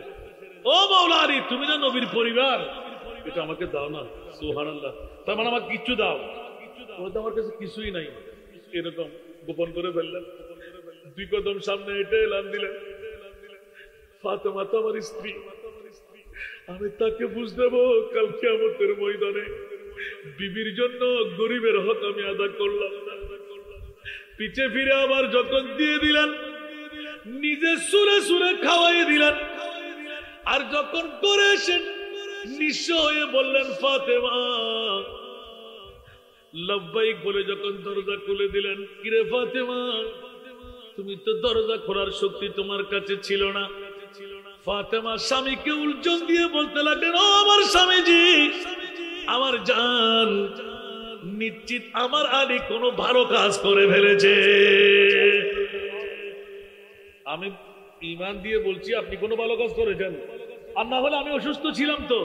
ও মাওলা আলী, তুমি না নবীর পরিবার, এটা আমাকে দাও না। সুবহানাল্লাহ। তার মানে আমার কিচ্ছু দাও, আমার কাছে কিছুই নাই। এরকম গোপন করে ফেললেন। দুই কদম সামনে হেঁটে এলান দিলেন, ফাতেমা তো আমার স্ত্রী, আমি তাকে বুঝ দেব কাল কিয়ামতের ময়দানে। বিবির জন্য গরিবের হক আমি আদা করলাম না। পিছে ফিরে আবার যখন দিয়ে দিলেন, নিজে সুরে সুরে খাওয়াই দিলেন। আর যখন করে এসেন নিঃস্ব হয়ে বললেন, ফাতেমা লব্বাইক বলে যখন দরজা খুলে দিলেন, কিরে ফাতেমা, তুমি তো দরজা খোলার শক্তি তোমার কাছে ছিল না। ফাতেমা স্বামীকে উলজন দিয়ে বলতে লাগলেন, ও আমার স্বামীজি, আমার জান, নিশ্চিত আমার আলী কোনো ভালো কাজ করে ফেলেছে। আমি ঈমান দিয়ে বলছি, আপনি কোনো ভালো কাজ করেছেন? আর না হলে আমি অসুস্থ ছিলাম তো,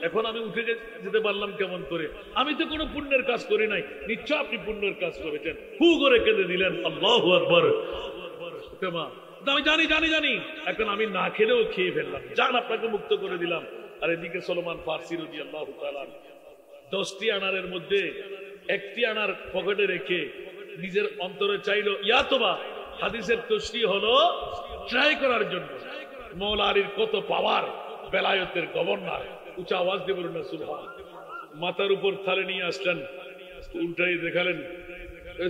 এখন আমি উঠে যেতে পারলাম কেমন করে? আমি তো কোনো পুণ্যের কাজ করি নাই, নিশ্চয় আপনি পুণ্যের কাজ করেছেন। হু করে কেঁদে দিলেন, আল্লাহু আকবার। আমি জানি জানি জানি, এখন আমি না খেলেও খেয়ে ফেললাম, জান আপনাকে মুক্ত করে দিলাম। আর এদিকে সলমান ফারসি রাদিয়াল্লাহু তাআলা 10টি আনারের মধ্যে একটি আনার পকেটে রেখে নিজের অন্তরে চাইলো ইয়াতবা। হাদিসের তশরিহ হলো ট্রাই করার জন্য। মওলা আলীর কত পাওয়ার, বেলায়েতের গভর্নর, উঁচা আওয়াজ দিয়ে বলুন না সুবহানাল্লাহ। মাথার উপর থালে নিয়ে আসলেন, উল্টাই দেখালেন,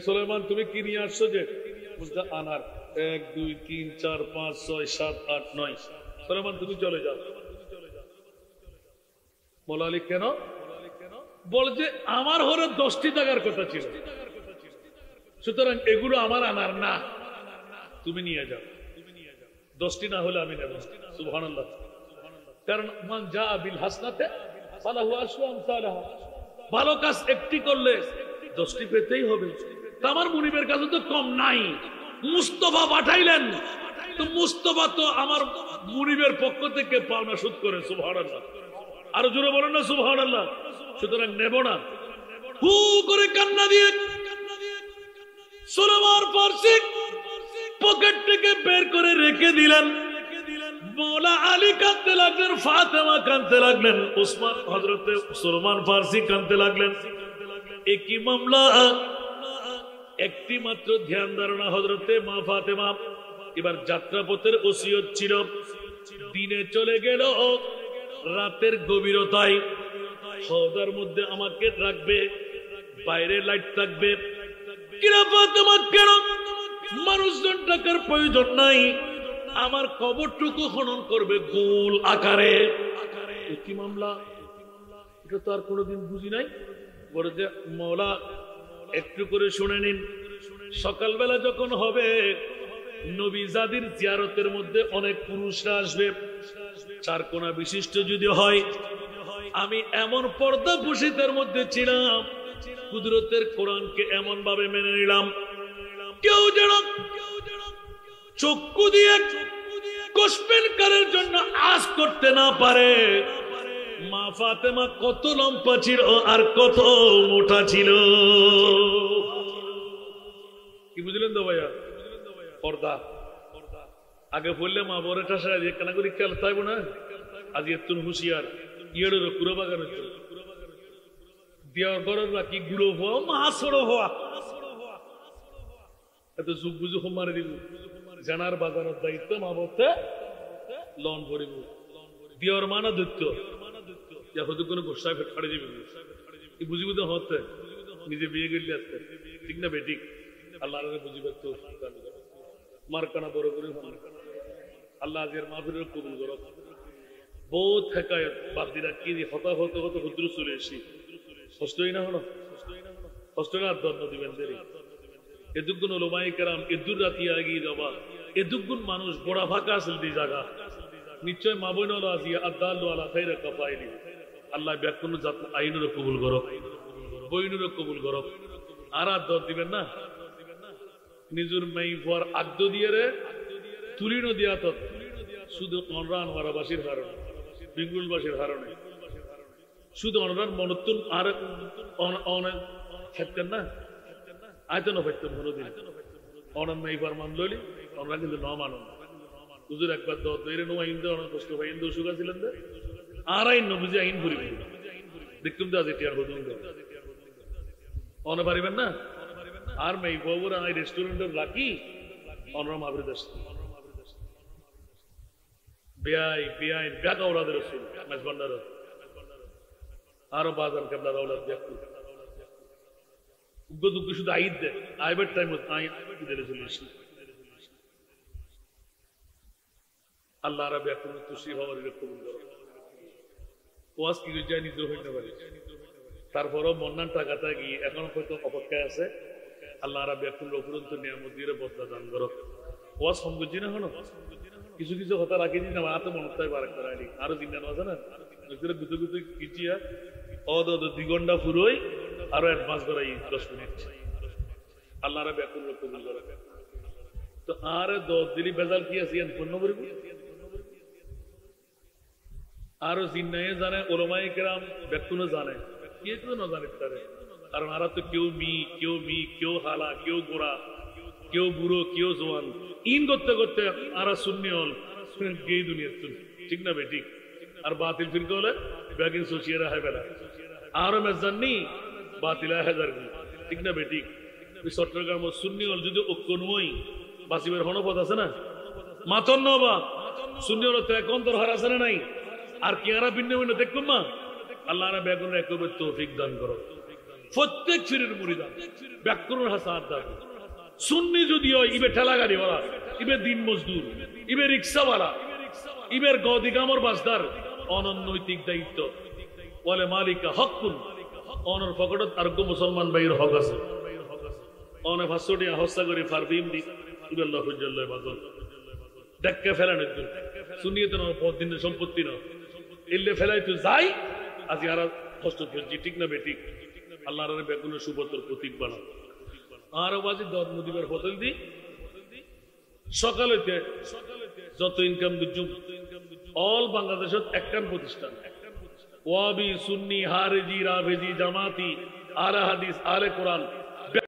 সুলাইমান তুমি কি নিয়ে আসছো? যে আনার 1 2 3 4 5 6 7 8 9। সুলাইমান তুমি চলে যাও। মওলা আলী কেন? বলে যে আমার হলে 10টি টাকার কথা ছিল, সুতরাং এগুলো আমার আনার না, তুমি নিয়ে যাও। 10টি না হলে আমি নেব। সুবহানাল্লাহ। কারণ মান জা বিল হাসনাতে ফালাহু আশরু আমসালাহা, ভালো কাজ একটি করলে 10টি পেতেই হবে। তা আমার মুনিবের কাছে তো কম নাই, মুস্তফা পাঠাইলেন, তো মুস্তফা তো আমার মুনিবের পক্ষ থেকে পাওনা শোধ করে। সুবহানাল্লাহ, আরো জোরে বলেন না সুবহানাল্লাহ। সুতরাং নেব না। হু করে কান্না দিয়ে সুলেমান ফার্সি পকেট থেকে বের করে রেখে দিলেন। মৌলা আলী কাঁদতে লাগলেন, ফাতেমা কাঁদতে লাগলেন, উসমান হযরতে সুলেমান ফার্সি কাঁদতে লাগলেন। একই মামলা, একটি মাত্র ধ্যান ধারণা হযরতে মা ফাতেমা। এবার যাত্রাপথের ওসিয়ত ছিল, দিনে চলে গেল, রাতের গভীরতায় হওদার মধ্যে আমাকে রাখবে, বাইরে লাইট থাকবে। কিরা ফাতেমা, কেন? মানুষজন টাকার প্রয়োজন নাই, আমার কবরটুকু খনন করবে গোল আকারে। কি মামলা, এটা তো আর কোনোদিন বুঝি নাই। বলে যে মওলা একটু করে শুনে নিন, সকালবেলা যখন হবে নবী জাদির জিয়ারতের মধ্যে অনেক পুরুষরা আসবে, 4 কোণা বিশিষ্ট যদি হয়। আমি এমন পর্দা পুশিতের মধ্যে ছিলাম, কুদরতের কোরআনকে এমন ভাবে মেনে নিলাম, কেউ যেন চক্ষু দিয়ে কোশ্চেনকারের জন্য আজ করতে না পারে। মা ফাতেমা কত লম্বা ছিল আর কত মোটা ছিল, কি বুঝলেন তো ভাইয়া? পর্দা আগে বললে মা বড় ঠাসা দিয়ে কেনা করি খেয়াল তাইব না। আজ এত হুঁশিয়ার ইয়ের কুড়ো বাগান হচ্ছে দেওয়ার গরজ কি গুঁড়ো হওয়া মা সড়ো হওয়া এত যুগ বুঝু মারে দিব। জানার বাজানোর দায়িত্ব মা বলতে লন ভরিব দেওয়ার মানা দৈত্য হয়তো কোনো গোসায় ফাড়ে যাবে বুঝি বুঝে হতে নিজে বিয়ে গেলে আসতে ঠিক না বেঠিক। আল্লাহ বুঝিবে তো মার কানা বড় করে আল্লাহ আজের মাহফিলের কবুল করো। বহুত হেকায়ত বাদিরা কি হতা হতে হতে হুদ্র চলে এসি কষ্টই না হলো কষ্ট না দণ্ড দিবেন দেরি। এদুগুণ ওলামায়ে কেরাম এদুর রাতি আগিয়ে যাবা, এদুগুণ মানুষ বড়া ফাঁকা আসল দি জায়গা নিশ্চয় মা বোন আজিয়া আদাল্লু আলা খাইরা কাফাইলি। আল্লাহ ব্যাকুন জাত আইনুর কবুল করো, বইনুর কবুল করো। আর দর দিবেন না নিজের মেয়ে ভর আদ্য দিয়ে রে তুলিনো দিয়া তত শুধু অনরান হারাবাসীর কারণে বেঙ্গুলবাসীর কারণে শুধু অনরান মনতুন আর থাকতেন না আয়তো না পাইতেন কোনোদিন অনার মেয়ে ভর মান লইলি অনরা কিন্তু ন মানুন হুজুর একবার দরে নো আইন দেওয়া কষ্ট হয় ইন্দু সুগা ছিলেন দে আর আইন নবুঝে আইন ভরিব দেখতুম তো আজ এটি আর হতুন অনে পারিবেন না। আর মেয়ে বউরা আই রেস্টুরেন্টের রাখি অনরা মাবরে দেশ বেআই বেআই ব্যাকা ওলাদের রসুল মেজবান্ডার আরো বাজার কেবলার ওলাদ ব্যাকু উগ্র দুগ্গ শুধু আইদ দেয় আইবার টাইম দিলে চলে এসি আল্লাহ রাবে এখন তুষি হওয়ার কবুল করো। ওয়াজ কি যায় নিজের হইতে পারে তারপরও মন্নান টাকাটা গিয়ে এখন হয়তো অপেক্ষায় আছে। আল্লাহ রাবে এখন অপুরন্ত নিয়ামত দিয়ে বদলা দান করো। ওয়াজ সম্বুঝি না হলো কিছু কিছু কথা রাখি দিন আমার হাতে মনে হয় বার করা আরো দিন জানো আছে না গুতো গুতো কিচিয়া অদ 2 ঘন্টা পুরোই আরো অ্যাডভান্স করাই 10 মিনিট। আল্লাহ রাবে এখন কবুল করো। তো আর 10 দিনই বেজাল কি আছে পূর্ণ করব আরো জিন্নায়ে জানে ওলামায়ে কেরাম ব্যক্তিও জানে কে কেউ না জানে তারে কারণ আর তো কেউ কেউ হালা কেউ গোড়া কেউ বুড়ো কেউ জোয়ান ইন করতে করতে আর সুন্নি হল গেই দুনিয়ার ঠিক না বেটি। আর বাতিল ফিরকে হলে ব্যাগিন সোচিয়ে হয় বেলা আর মেজাননি বাতিল হাজার ঠিক না বেটি। চট্টগ্রাম সুন্নি হল যদি ঐক্য নই বাসিবের হনপথ আছে না মাতন নবা সুন্নি হল তো এখন তোর হার আছে না নাই আর কি আর ভিন্ন ভিন্ন দেখুন মা আল্লাহ বেগুন একবার তৌফিক দান করো। প্রত্যেক ফিরের মুরিদান ব্যাকরণ হাসার দান সুন্নি যদি হয় ইবে ঠেলা গাড়ি ওরা ইবে দিন মজদুর ইবে রিক্সাওয়ালা ইবের গদিগামর বাসদার অনৈতিক দায়িত্ব বলে মালিকা হকুন অনর ফকটত আর মুসলমান ভাইয়ের হক আছে অনে ভাষ্যটিয়া হস্তা করে ফারবিম দি ইবেল্লাহ হুজ্জাল্লাহ বাজন দেখকে ফেলানো সুন্নিয়ত না পদ দিনের সম্পত্তি না এলে ফেলাই তো যাই আজ আর হস্তফজি ঠিক না বেঠিক আল্লাহর বেগুন সুবতর প্রতীক বানাও আরো বাজে জন্মদিনের হোটেল দি সকালেতে যত ইনকাম যুগ অল বাংলাদেশত একখান প্রতিষ্ঠান ওয়াবি সুন্নি হারেজি রাভেজি জামাতি আলে হাদিস আলে কোরআন